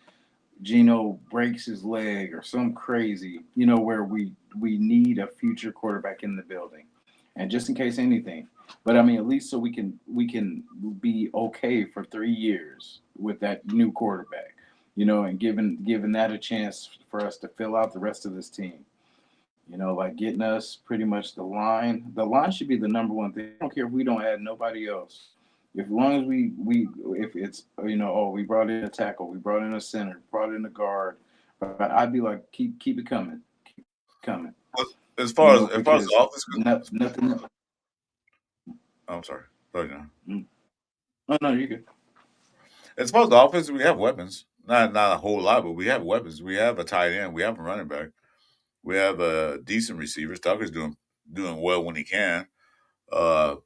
Geno breaks his leg or some crazy, where we need a future quarterback in the building, and just in case anything. But I mean, at least so we can be okay for 3 years with that new quarterback, and giving that a chance for us to fill out the rest of this team. Like getting us pretty much the line. The line should be the number one thing. I don't care if we don't add nobody else. If as long as we if it's we brought in a tackle, we brought in a center, brought in a guard, but I'd be like keep it coming, keep it coming. As far as the Because offense, nothing. I'm sorry. Sorry, John. Oh no, you're good. As far as the offense, we have weapons. Not a whole lot, but we have weapons. We have a tight end. We have a running back. We have a decent receiver. Tucker's doing well when he can. Uh,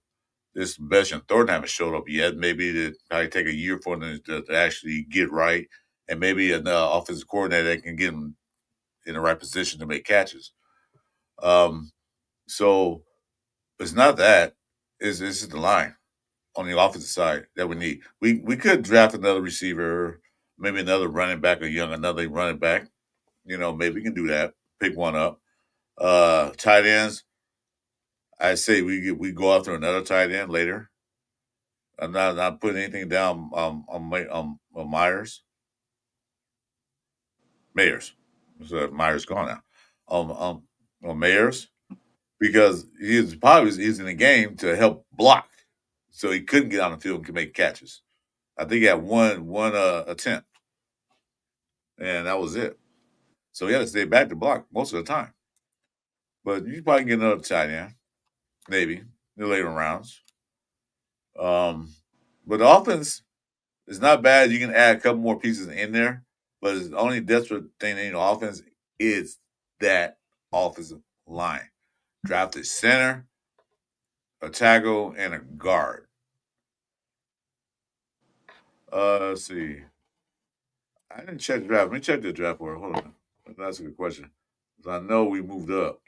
this Besh and Thornton haven't showed up yet. Maybe it probably take a year for them to actually get right, and maybe an offensive coordinator that can get them in the right position to make catches. Um, so it's not that. It's the line on the offensive side that we need. We could draft another receiver, maybe another running back, another running back. Maybe we can do that. Pick one up. Tight ends. I say we go after another tight end later. I'm not putting anything down on Myers. Mayers. So Myers gone now. On Mayers because he's in the game to help block, so he couldn't get on the field and could make catches. I think he had one attempt, and that was it. So he had to stay back to block most of the time. But you probably get another tight end, maybe in the later rounds. Um, but the offense is not bad. You can add a couple more pieces in there, but the only desperate thing in the offense is that offensive line. Drafted center, a tackle, and a guard. Let's see. I didn't check the draft. Let me check the draft order. Hold on. That's a good question. 'Cause I know we moved up.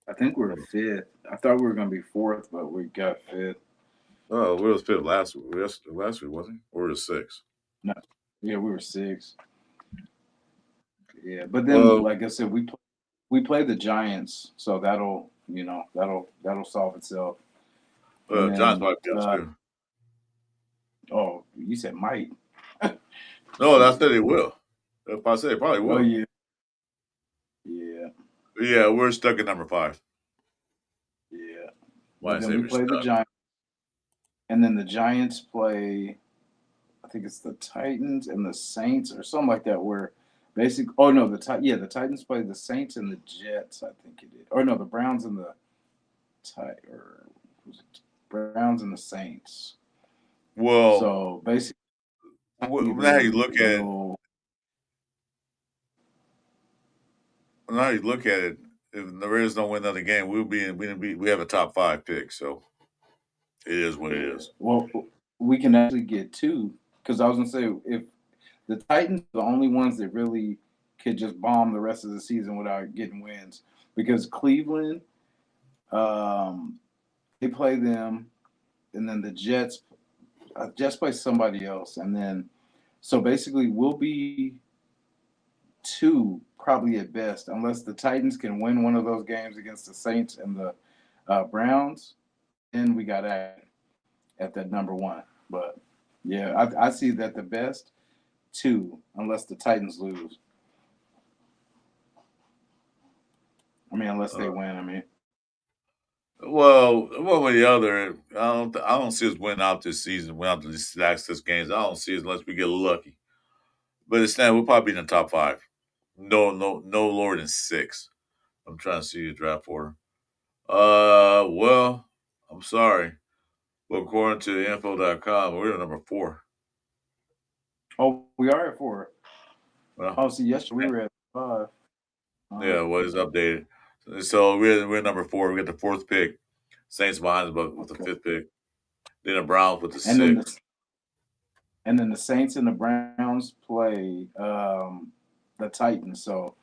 I think we're fifth. I thought we were gonna be fourth, but we got fifth. Oh, we was fifth last week. Last week, wasn't he? Or was it six? No, yeah, we were sixth. Yeah, but then Well, like I said, we play the Giants, so that'll solve itself. And John's then might be up too. oh, you said might. No, I Shoot. said it will. If I said it probably Oh will. yeah, yeah, Yeah, we're stuck at number 5. yeah. Why I But then say we we're play the stuck. Giants, and then the Giants play. I think it's the Titans and the Saints or something like that. Where basically, oh no, the Titans play the Saints and the Jets. I think it did. Or no, the Browns and the or was it Browns and the Saints. Well, So basically, now you either look at it, will now you look at it. If the Raiders don't win another game, we have a top 5 pick. So it is what it yeah. is. Well, we can actually get two because I was gonna say if the Titans are the only ones that really could just bomb the rest of the season without getting wins because Cleveland, um, they play them, and then the Jets play somebody else, and then so basically we'll be two probably at best unless the Titans can win one of those games against the Saints and the Browns. Then we got at at that number one. But yeah, I see that the best two, unless the Titans lose. I mean, unless they Uh, win. I mean, well, one way or the other, I don't see us winning out this season, win out these last 6 games. I don't see it unless we get lucky. But it's not. We'll probably be in the top five. No lower than six. I'm trying to see the draft order. Well, I'm sorry. But according to info.com, we're number four. oh, we are at four. Well, Oh, see, yesterday we were at five. yeah, what is updated? So we're number four. We got the fourth pick. Saints behind us, but with the Okay, fifth pick. Then the Browns with the and then sixth. the Saints and the Browns play the Titans. So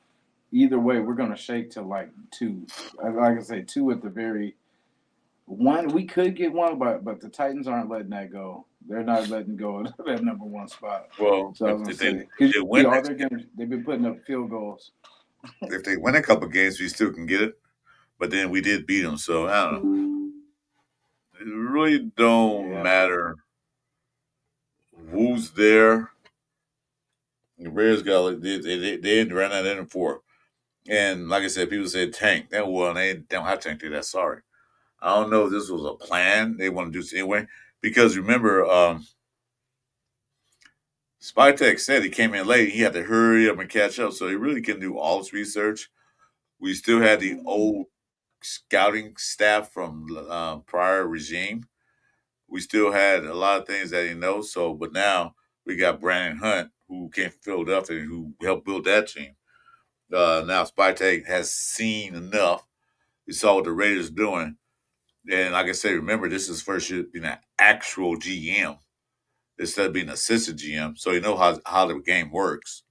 either way, we're gonna shake to like two. Like I say, two at the very one. We could get one, but the Titans aren't letting that go. They're not letting go of that number one spot. Well, So I was gonna say, if because they win all next their games, they've been putting up field goals. if they win a couple games, we still can get it. But then we did beat them, so I don't know. It really don't Yeah. matter who's there. The Bears got they ran out in four, and like I said, people say tank. That well, they don't have tank. That sorry. I don't know if this was a plan they want to do this anyway. Because remember, Spytek said he came in late. He had to hurry up and catch up, so he really couldn't do all this research. We still had the old scouting staff from prior regime. We still had a lot of things that he knows. So, but now we got Brandon Hunt, who came from Philadelphia, who helped build that team. Now Spytek has seen enough. He saw what the Raiders doing, and like I said, remember this is his first year being an actual GM instead of being an assistant GM. So he knows how the game works.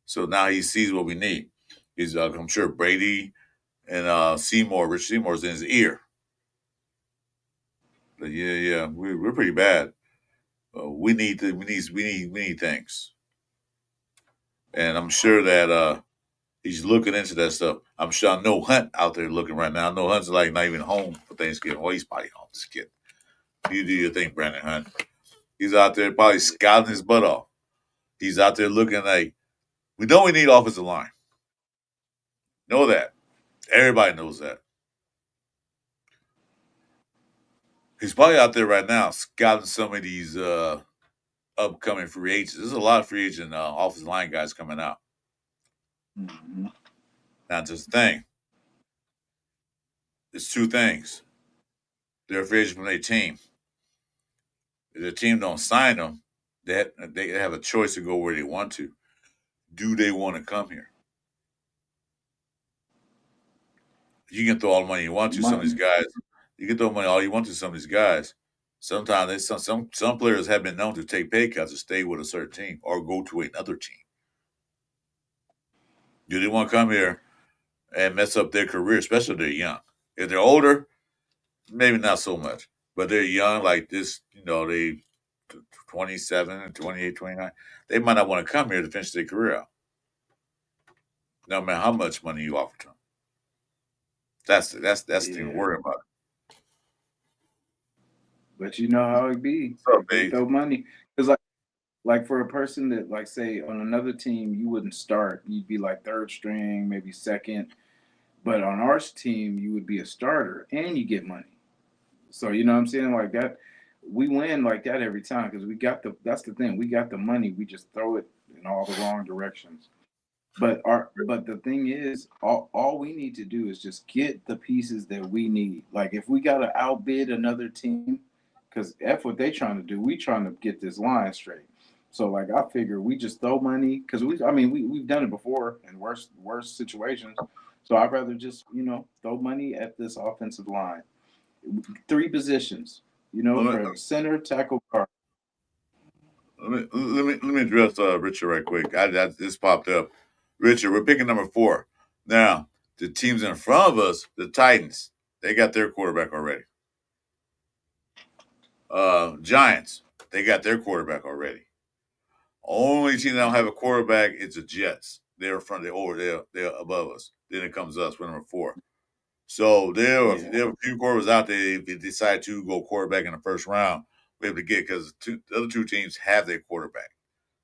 So now he sees what we need. He's I'm sure Brady and Rich Seymour's in his ear. But yeah, we're pretty bad. We need things, and I'm sure that he's looking into that stuff. I'm sure I know Hunt out there looking right now. I know Hunt's like not even home for Thanksgiving. Well, he's probably home. Just kidding. You do your thing, Brandon Hunt. He's out there probably scouting his butt off. He's out there looking like we know we need offensive line. Know that. Everybody knows that. He's probably out there right now scouting some of these upcoming free agents. There's a lot of free agent offensive line guys coming out. Mm-hmm. Now, just the thing. It's two things. They're a free agent from their team. If the team don't sign them, they have a choice to go where they want to. Do they want to come here? You can throw all the money you want to some of these guys. You can throw money all you want to some of these guys. Sometimes some players have been known to take pay cuts to stay with a certain team or go to another team. Do they want to come here and mess up their career, especially if they're young? If they're older, maybe not so much. But they're young, like this, they 27 and 28, 29. They might not want to come here to finish their career out. No matter how much money you offer to them. That's the thing to Yeah. worry about. But you know how it be. What's up, If they babe? throw money, because like for a person that like say on another team you wouldn't start, you'd be like third string, maybe second. But on our team you would be a starter and you get money. So you know what I'm saying like that. We win like that every time because we got the. That's the thing. We got the money. We just throw it in all the wrong directions. But the thing is, all we need to do is just get the pieces that we need. Like if we gotta outbid another team, because F what they trying to do, we trying to get this line straight. So like I figure we just throw money because we've done it before in worse situations. So I'd rather just throw money at this offensive line. Three positions, Let me, from center, tackle, guard. let me address Richard right quick. This popped up. Richard, we're picking number four. Now, the teams in front of us, the Titans, they got their quarterback already. Giants, they got their quarterback already. Only team that don't have a quarterback is the Jets. They're front, they're above us. Then it comes us, we're number four. So there are Yeah. a few quarterbacks out there if they decide to go quarterback in the first round. be able to get because the other two teams have their quarterback.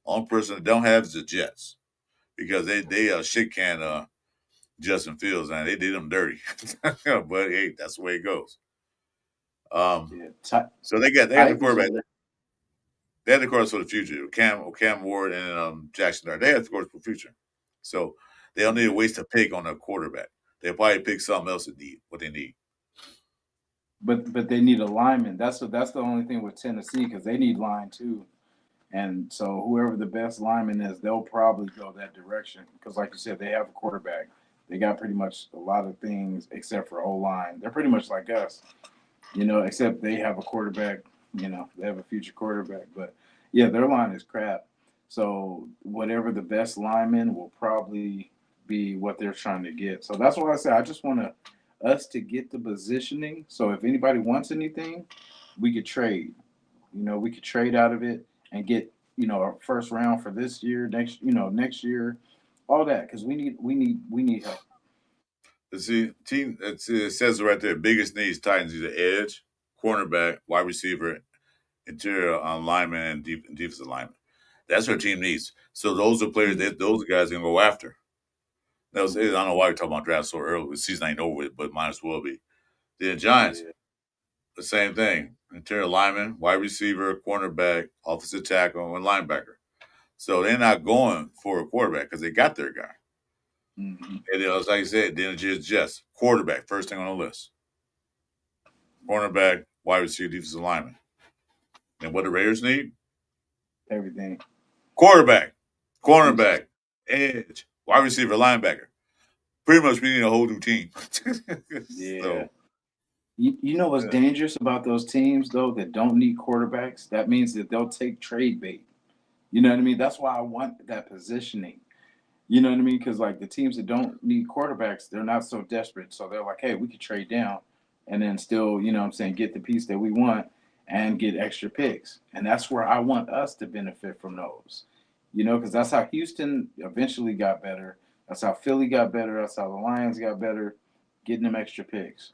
Only person that don't have is the Jets because they shit can Justin Fields and they did him dirty. But hey, that's the way it goes. Um, Yeah, so they got the Titans quarterback. are. They had the course for the future. Cam Ward and Jackson Dart. They had the course for the future. So they don't need to Yeah. waste a pick on a quarterback. They'll probably pick something else that need what they need. But they need a lineman. That's the only thing with Tennessee because they need line too. And so whoever the best lineman is, they'll probably go that direction because, like you said, they have a quarterback. They got pretty much a lot of things except for O line. They're pretty much like us, except they have a quarterback. They have a future quarterback. But yeah, their line is crap. So whatever the best lineman will probably be what they're trying to get. So that's why I say I just want us to get the positioning. So if anybody wants anything, we could trade. We could trade out of it and get a first round for this year, next year, all that because we need help. See, team it says it right there. Biggest needs Titans either edge, cornerback, wide receiver, interior lineman, and defensive lineman. That's what team needs. So those are players that those guys can go after. I don't know why we're talking about draft so early. The season ain't over with, but might as well be. The Giants, Yeah, the same thing. Interior lineman, wide receiver, cornerback, offensive tackle, and linebacker. So they're not going for a quarterback because they got their guy. mm-hmm. And like I said, then it's just quarterback, first thing on the list. Cornerback, wide receiver, defensive lineman. And what the Raiders need? Everything. Quarterback, cornerback, edge, wide receiver, linebacker. Pretty much we need a whole new team. Yeah. So You know what's yeah. dangerous about those teams though that don't need quarterbacks? That means that they'll take trade bait. You know what I mean? That's why I want that positioning. You know what I mean? Because like the teams that don't need quarterbacks, they're not so desperate. So they're like, hey, we could trade down and then still, what I'm saying, get the piece that we want and get extra picks. And that's where I want us to benefit from those. Because that's how Houston eventually got better. That's how Philly got better. That's how the Lions got better, getting them extra picks.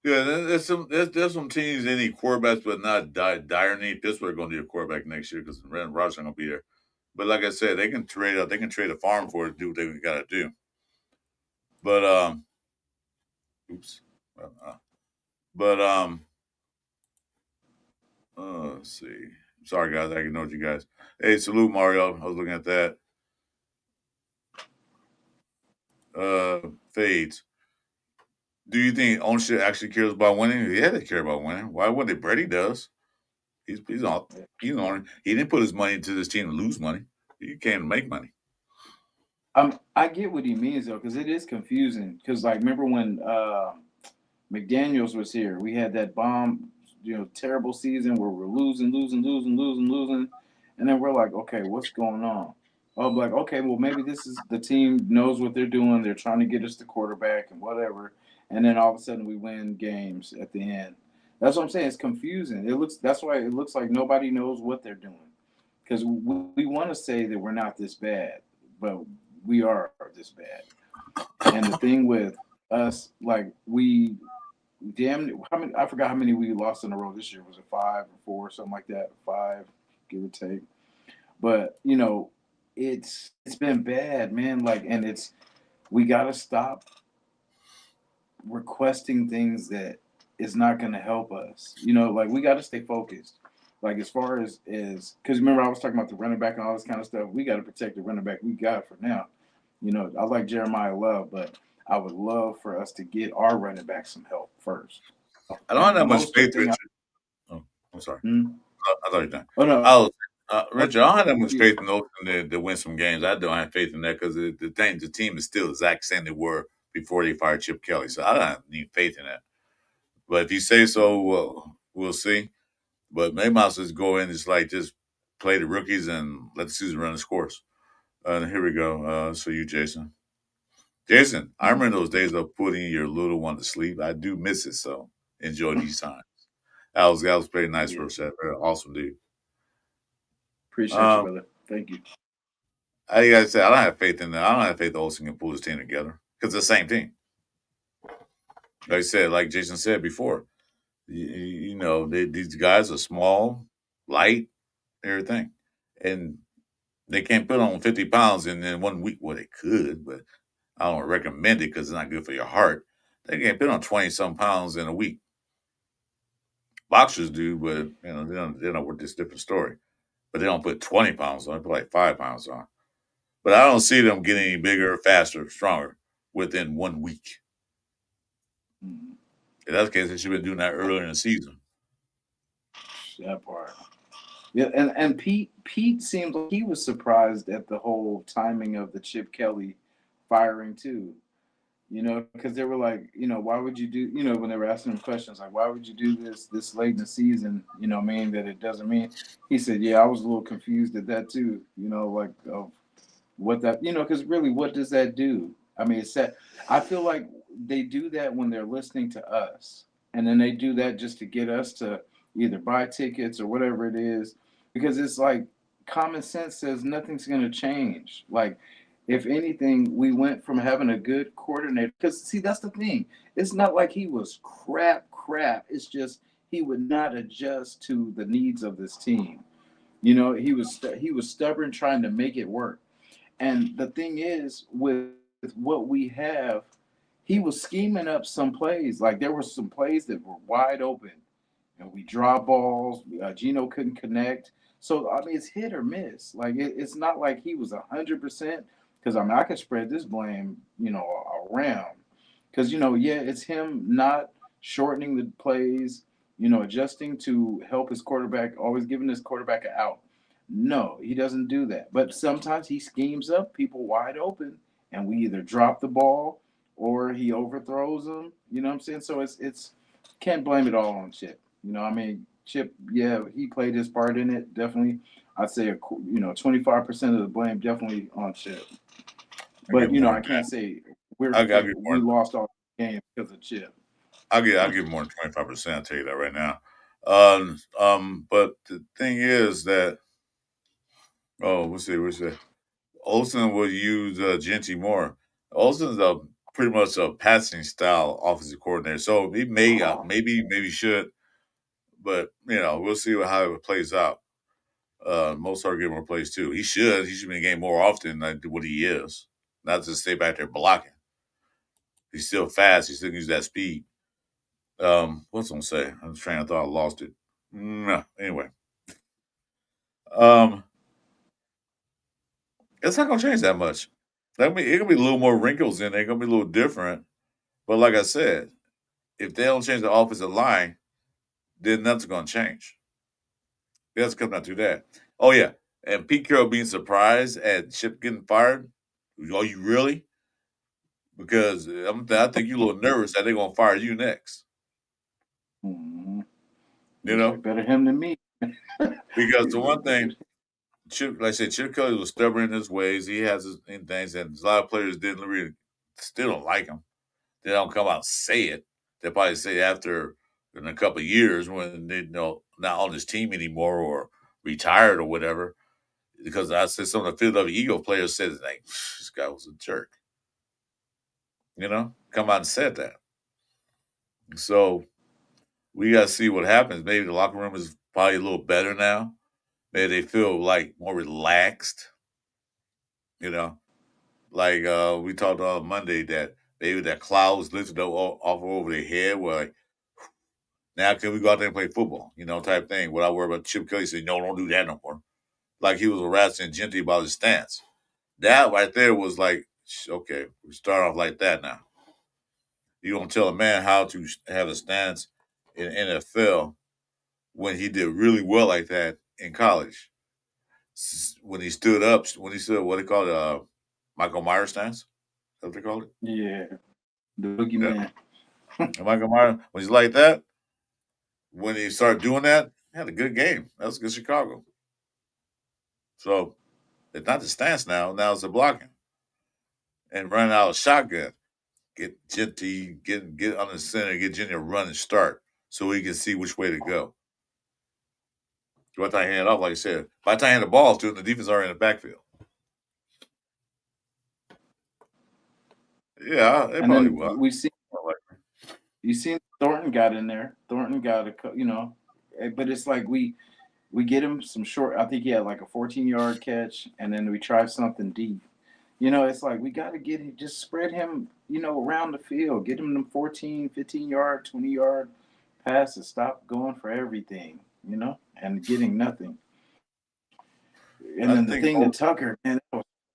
Yeah, there's some teams that need quarterbacks, but not dire need. Pittsburgh going to need a quarterback next year because Brandon Rodgers not going to be there. But like I said, they can trade up. They can trade a farm for it to do what they got to do. But oops. Well, but let's see. Sorry guys, I ignored you guys. Hey, salute Mario. I was looking at that. Fades. Do you think ownership actually cares about winning? Yeah, they care about winning. Why wouldn't they? Brady does. He's on. He's on. He didn't put his money into this team to lose money. He came to make money. I get what he means though, because it is confusing. Because like, remember when McDaniel's was here? We had that bomb, terrible season where we're losing, losing, losing, losing, losing, and then we're like, okay, what's going on? Oh, I'm like, okay, well maybe this is the team knows what they're doing. They're trying to get us the quarterback and whatever, and then all of a sudden we win games at the end. That's what I'm saying. It's confusing. That's why it looks like nobody knows what they're doing because we want to say that we're not this bad, but we are this bad. And the thing with us, like we how many? I forgot how many we lost in a row this year. Was it 5 or 4, something like that? 5, give or take. But it's been bad, man. Like, and we gotta stop requesting things that is not gonna help us. Like we gotta stay focused. Like as far as because remember I was talking about the running back and all this kind of stuff. We got to protect the running back we got for now. I like Jeremiah Love, but I would love for us to get our running back some help first. I don't have And the that much Mostert faith, thing, Richard. Oh, I'm sorry. hmm? I thought you were done. Oh no, I was, oh, Richard, I don't have that much you- faith in those to win some games. I don't have faith in that because the team is still exact same they were before they fired Chip Kelly. So I don't need faith in that. But if you say so, well, we'll see. But maybe I'll just go in and just play the rookies and let the season run its course. Here we go. So you, Jason. Jason, I remember those days of putting your little one to sleep. I do miss it, so enjoy these times. That was pretty nice yeah, for a awesome dude. appreciate you, Um, brother. Thank you. I gotta say, I don't have faith in that. I don't have faith that Olsen can pull his team together because it's the same team. Like I said, like Jason said before, these guys are small, light, everything, and they can't put on 50 pounds in 1 week. Well, they could, but I don't recommend it because it's not good for your heart. They can't put on 20 some pounds in a week. Boxers do, but they don't work this different story. But they don't put 20 pounds on. They put like 5 pounds on. But I don't see them getting any bigger, faster, stronger within 1 week. Mhm. In that case, they should have been doing that earlier in the season. That part. Yeah, and Pete seemed like he was surprised at the whole timing of the Chip Kelly firing too. Because they were like, why would you do, when they were asking him questions like, why would you do this late in the season? Meaning that it doesn't mean. He said, yeah, I was a little confused at that too. Like of what that, because really, what does that do? I mean, it's that I feel like they do that when they're listening to us, and then they do that just to get us to either buy tickets or whatever it is, because it's like common sense says nothing's going to change. Like, if anything, we went from having a good coordinator. Because see, that's the thing. It's not like he was crap. It's just he would not adjust to the needs of this team. He was stubborn trying to make it work. And the thing is, with what we have, he was scheming up some plays. Like there were some plays that were wide open, and we draw balls. Gino couldn't connect. So I mean, it's hit or miss. Like it's not like he was 100%. Because I mean, I could spread this blame, around. Because yeah, it's him not shortening the plays, adjusting to help his quarterback, always giving his quarterback an out. No, he doesn't do that. But sometimes he schemes up people wide open, and we either drop the ball or he overthrows them. You know what I'm saying? So it's can't blame it all on Chip. I mean, Chip, yeah, he played his part in it. Definitely, I'd say 25% of the blame definitely on Chip. I But give more I than that. can't say I give we more. lost all the games because of Chip. I give more than 25%. I'll tell you that right now. But the thing is that we'll see. Olsen will use Genty more. Olsen's pretty much a passing style offensive coordinator, so he may maybe should, but we'll see how it plays out. Mozart get more plays too. He should be in the game more often than what he is. Not just stay back there blocking. He's still fast. He still use that speed. What's I'm gonna say? I'm trying to thought I lost it. No, anyway, um, it's not gonna change that much. I mean, it gonna be a little more wrinkles in there. It's gonna be a little different. But like I said, if they don't change the offensive line, then nothing's gonna change. It has to come down to that. Oh yeah, and Pete Carroll being surprised at Chip getting fired. Are you really? Because I think you're a little nervous that they're gonna fire you next. Mm-hmm. You He's like know, better him than me. because the one thing Chip, like I said, Chip Kelly was stubborn in his ways. He has his in things, and a lot of players didn't really still don't like him. They don't come out and say it. They probably say after in a couple of years when they not on his team anymore or retired or whatever. Because I said some of the Philadelphia Eagle players said like this guy was a jerk. Come out and said that. So we got to see what happens. Maybe the locker room is probably a little better now. Maybe they feel like more relaxed. You know, like we talked on Monday that maybe that cloud was lifted up off over their head. Where like, now can we go out there and play football? Type thing. Without worry about Chip Kelly saying, no, don't do that no more. Like he was harassing Genty about his stance. That right there was like, okay, we start off like that now. You don't tell a man how to have a stance in NFL when he did really well like that in college. When he stood up, when he stood, what they call it, Michael Myers stance. Is that what they called it? Yeah, the Yeah. boogeyman. And Michael Myers, when he's like that, when he started doing that, he had a good game. That was good Chicago. So it's not the stance now. Now it's the blocking and running out of shotgun. Get Genty, get on the center, get Genty to run and start so he can see which way to go. By the time he hand it off, like I said, by the time he hand the ball to him, the defense already in the backfield. Yeah, they And probably then will. we see You seen Thornton got in there. Thornton got but it's like we get him some short. I think he had like a 14-yard catch, and then we try something deep. It's like we got to get him, just spread him, around the field. Get him them 14, 15-yard, 20-yard passes. Stop going for everything, and getting nothing. And I then the think thing to Tucker, man,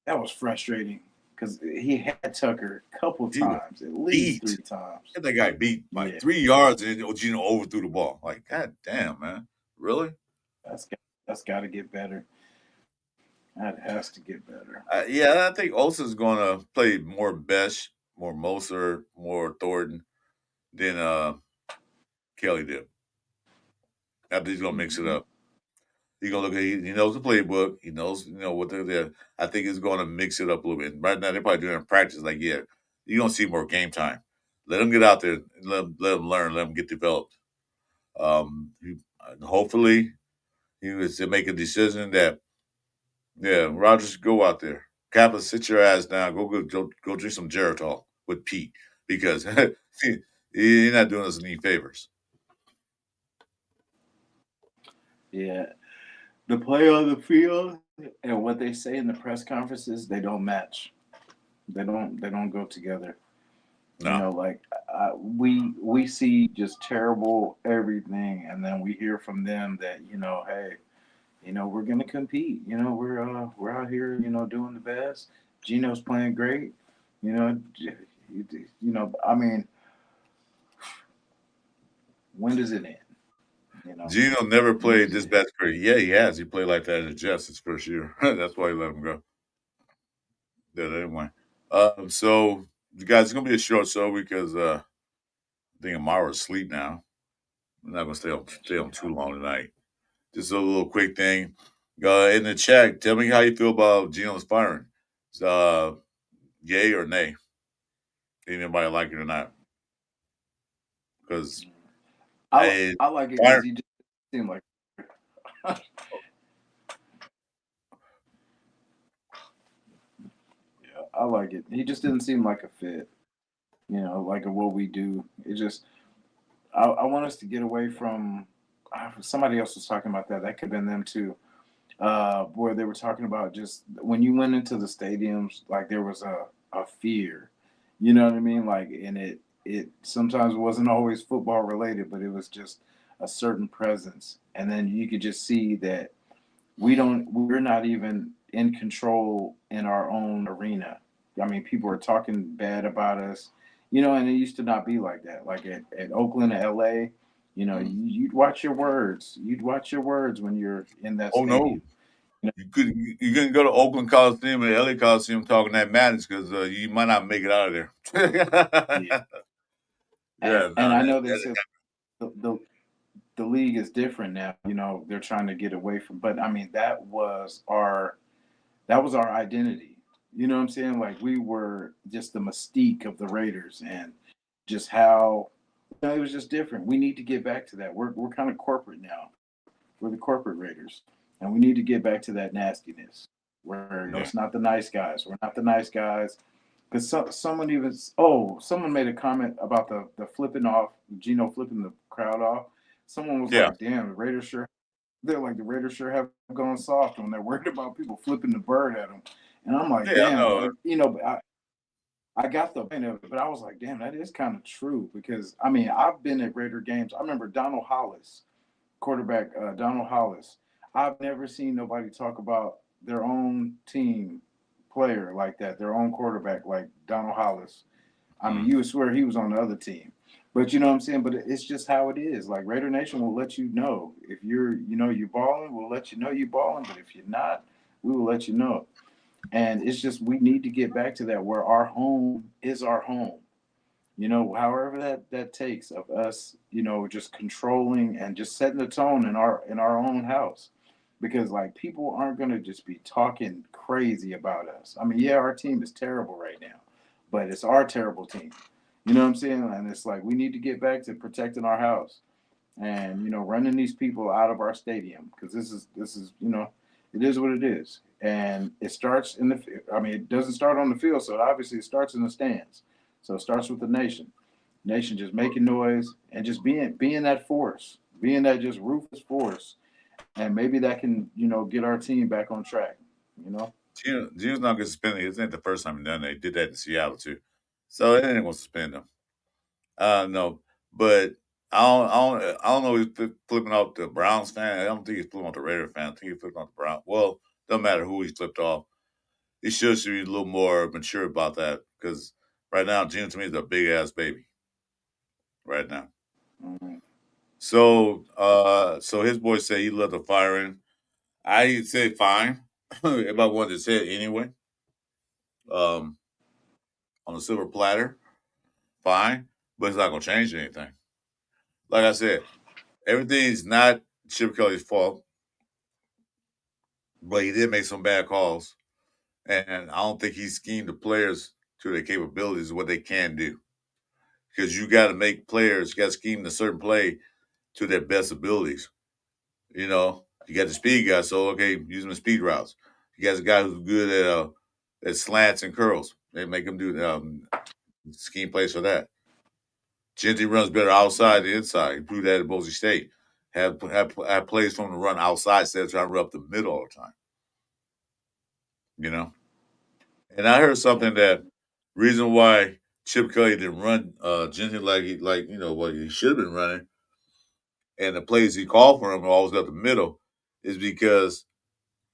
that was frustrating because he had Tucker a couple he was times, at least beat. 3 times. Get that guy beat by Yeah, 3 yards and Gino overthrew the ball. Like, god damn, man. Really? that's that's got to get better. That has to get better. Yeah, I think Olsen's going to play more Besh, more Moser, more Thornton than Kelly did. I think he's going to mix it Mhm. up. He's going to look at he knows the playbook. He knows what they're there. I think he's going to mix it up a little bit. Right now, they're probably doing it in practice. Like, yeah, you're going to see more game time. Let them get out there. Let them learn. Let them get developed. Hopefully, he was to make a decision that, yeah, Rogers, go out there. Kaplan, sit your ass down. Go drink some Geritol with Pete because you're not doing us any favors. Yeah, the play on the field and what they say in the press conferences, they don't match. They don't go together. No. Like we see just terrible everything, and then we hear from them that hey, we're gonna compete. We're out here, doing the best. Gino's playing great. You know, I mean, when does it end? You know, Gino never when played does this it end? bad career. Yeah, he has. He played like that in the Jets his first year. That's why he let him go. Yeah, anyway. So you guys, it's gonna be a short show because I think Amara's asleep now. I'm not gonna stay on too long tonight. Just a little quick thing. In the chat, tell me how you feel about Gino's firing. Uh, Yay or nay? Anybody like it or not? Because I I like it because fire. he just seemed like yeah, I like it. He just didn't seem like a fit. Like what we do. It just I want us to get away from. Somebody else was talking about that. That could have been them too. Where they were talking about just when you went into the stadiums, like there was a fear. You know what I mean? Like, and it sometimes wasn't always football related, but it was just a certain presence, and then you could just see that we're not even in control in our own arena. I mean, people are talking bad about us, and it used to not be like that. Like at Oakland, LA, you'd watch your words. You'd watch your words when you're in that Oh no, stadium. You you couldn't go to Oakland Coliseum and LA Coliseum talking that madness because you might not make it out of there. yeah. Yeah, And no, I know they said the league is different now. They're trying to get away from, but I mean that was our identity. You know what I'm saying? Like we were just the mystique of the Raiders and just how it was just different. We need to get back to that. We're kind of corporate now. We're the corporate Raiders, and we need to get back to that nastiness where yeah, it's not the nice guys. We're not the nice guys. Because someone made a comment about the flipping off, Gino flipping the crowd off. Someone was yeah, like, "Damn, the Raiders sure have gone soft when they're worried about people flipping the bird at them." And I'm like, yeah. I "Damn," know. like I got the point of it, but I was like, "Damn, that is kind of true." Because I mean, I've been at Raider games. I remember Donald Hollis, quarterback Donald Hollis. I've never seen nobody talk about their own team player like that, their own quarterback like Donald Hollis. I mean, Mm, you would swear he was on the other team. But you know what I'm saying? But it's just how it is. Like Raider Nation will let you know. If you're balling, we'll let you know you're balling. But if you're not, we will let you know. And it's just we need to get back to that where our home is our home. However that takes of us, just controlling and just setting the tone in our own house. Because like people aren't gonna just be talking crazy about us. I mean, yeah, our team is terrible right now, but it's our terrible team. You know what I'm saying? And it's like we need to get back to protecting our house and running these people out of our stadium because this is it is what it is, and it starts in the. I mean, it doesn't start on the field, so obviously it starts in the stands. So it starts with the nation, Nation just making noise and just being that force, being that just ruthless force, and maybe that can get our team back on track. You know. Gino's not going to suspend him. It ain't the first time he done that. He did that in Seattle too, so they ain't going to suspend him. No, but I don't know. He's flipping off the Browns fan. I don't think he's flipping off the Raider fan. I think he's flipping off the Browns. Well, doesn't matter who he's flipped off. He should be a little more mature about that because right now, Gino to me is a big ass baby. Right now. Mhm. So his boys say he let the fire in. I said fine. If I wanted to say it anyway, um, on a silver platter, fine, but it's not gonna change anything. Like I said, everything's not Chip Kelly's fault, but he did make some bad calls, and I don't think he schemed the players to their capabilities of what they can do. Because you got to make players, you got to scheme a certain play to their best abilities. You know, you got the speed guy, so okay, using the speed routes. You got a guy who's good at slants and curls. They make him do scheme plays for that. Genty runs better outside than inside. He proved that at Boise State. Have plays from the run outside instead of trying to run up the middle all the time. You know, and I heard something that reason why Chip Kelly didn't run Genty like what he should have been running, and the plays he called for him were always up the middle, is because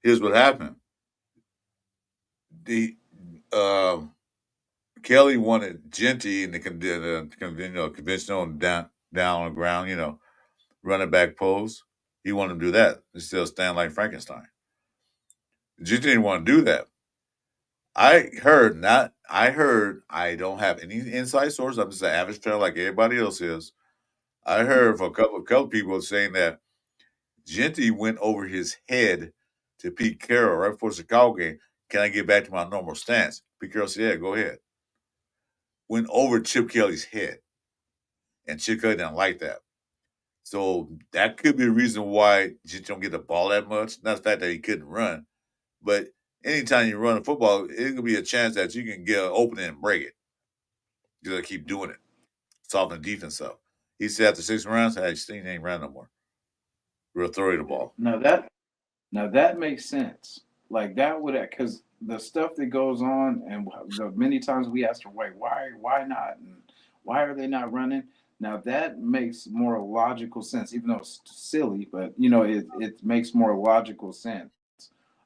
here's what happened. The um, Kelly wanted Genty in the conventional down on the ground, running back pose. He wanted to do that instead of stand like Frankenstein. Genty didn't want to do that. I don't have any inside source. I'm just an average fan like everybody else is. I heard from a couple people saying that Genty went over his head to Pete Carroll right before the Chicago game. Can I get back to my normal stance? Pete Carroll said, yeah, go ahead. Went over Chip Kelly's head. And Chip Kelly didn't like that. So that could be a reason why Genty don't get the ball that much. Not the fact that he couldn't run, but anytime you run a football, it could be a chance that you can get an opening and break it. You gotta keep doing it. Soften the defense up. He said after 6 rounds, hey, Steen ain't run no more. We'll throw you the ball. Now that makes sense. Like that would because the stuff that goes on, and the many times we ask her, wait, why not, and why are they not running? Now that makes more logical sense, even though it's silly, but it makes more logical sense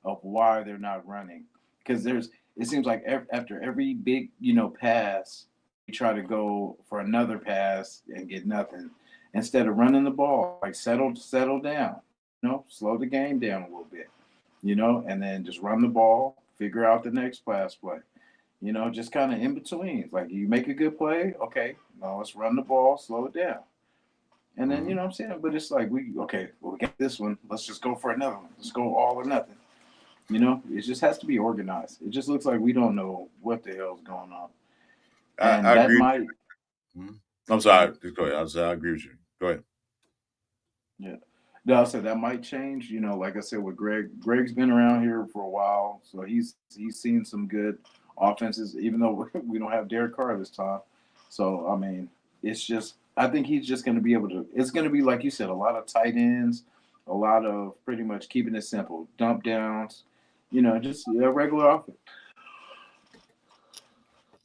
of why they're not running. Because it seems like after every big pass, we try to go for another pass and get nothing instead of running the ball. Like settle down, slow the game down a little bit, and then just run the ball, figure out the next pass play. Just kind of in between. It's like you make a good play, okay, now let's run the ball, slow it down. And then Mm-hmm. what I'm saying, but it's like we got this one. Let's just go for another one. Let's go all or nothing. It just has to be organized. It just looks like we don't know what the hell's going on, and I that agree with might. you. Mhm. I'm Uh, sorry. Just go ahead. I agree with you. Go ahead. yeah, no, I said that might change. Like I said, with Greg, Greg's been around here for a while, so he's seen some good offenses, even though we don't have Derek Carr this time. So I mean, it's just I think he's just going to be able to. It's going to be like you said, a lot of tight ends, a lot of pretty much keeping it simple, dump downs, just a regular offense.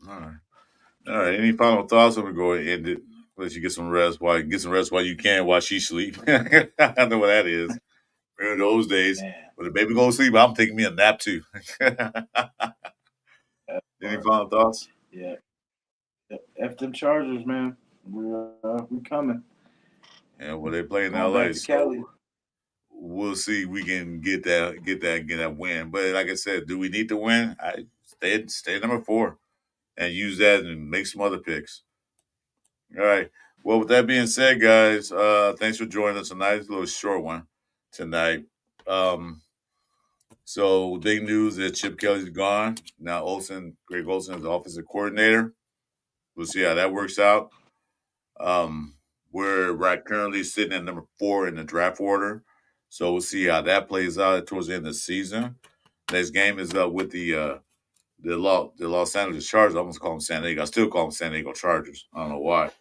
All right. All right. Any final thoughts? I'm gonna go ahead and end it. Let you get some rest while you can while she sleep. I know what that is. Remember those days Man, when the baby goes to sleep, I'm taking me a nap too. that Any part. final thoughts? Yeah. F them Chargers, man. We coming. Yeah, well they play in Going back LA, to Cali. so we'll see if we can get that win. But like I said, do we need to win? I stay at number 4 and use that and make some other picks. All right. Well, with that being said, guys, thanks for joining us tonight. It's a little short one tonight. Um, so big news that Chip Kelly's gone. Now Greg Olson is the offensive coordinator. We'll see how that works out. Um, we're right currently sitting at number 4 in the draft order. So we'll see how that plays out towards the end of the season. Next game is with the Los Angeles Chargers. I almost call them San Diego. I still call them San Diego Chargers. I don't know why.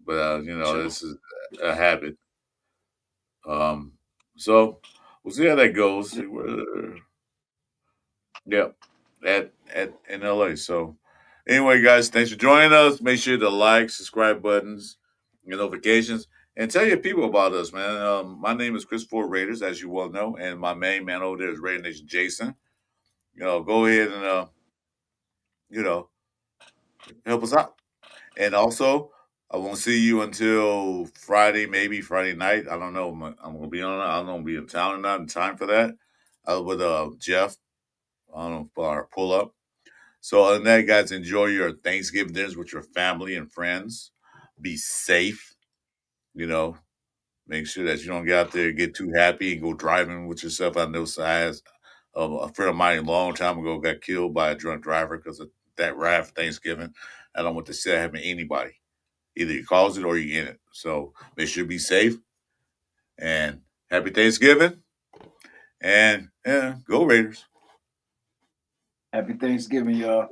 but True. this is a habit. Um, so we'll see how that goes. See where, yeah, at in LA. So anyway, guys, thanks for joining us. Make sure to like, subscribe buttons, and notifications, and tell your people about us, man. My name is Chris Ford Raiders, as you well know, and my main man over there is Raider Nation Jason. Go ahead and you know, help us out. And also, I won't see you until Friday, maybe Friday night. I don't know. I'm gonna be on. I don't know, be in town or not in time for that. With Jeff. I don't know for our pull up. So other than that, guys, enjoy your Thanksgiving dinners with your family and friends. Be safe. You know, make sure that you don't get out there and get too happy and go driving with yourself. I know size. A friend of mine a long time ago got killed by a drunk driver because of that ride for Thanksgiving. I don't want to see that happen to anybody. Either you cause it or you in it. So make sure you be safe and happy Thanksgiving. And yeah, go Raiders. Happy Thanksgiving, y'all.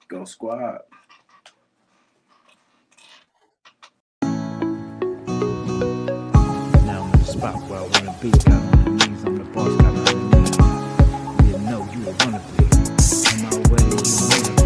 Go Squad. Now I'm in the spot where I wanna be. Got on the knees, I'm the boss, got on the knees. You know you a wanna be. On my way, you wanna be.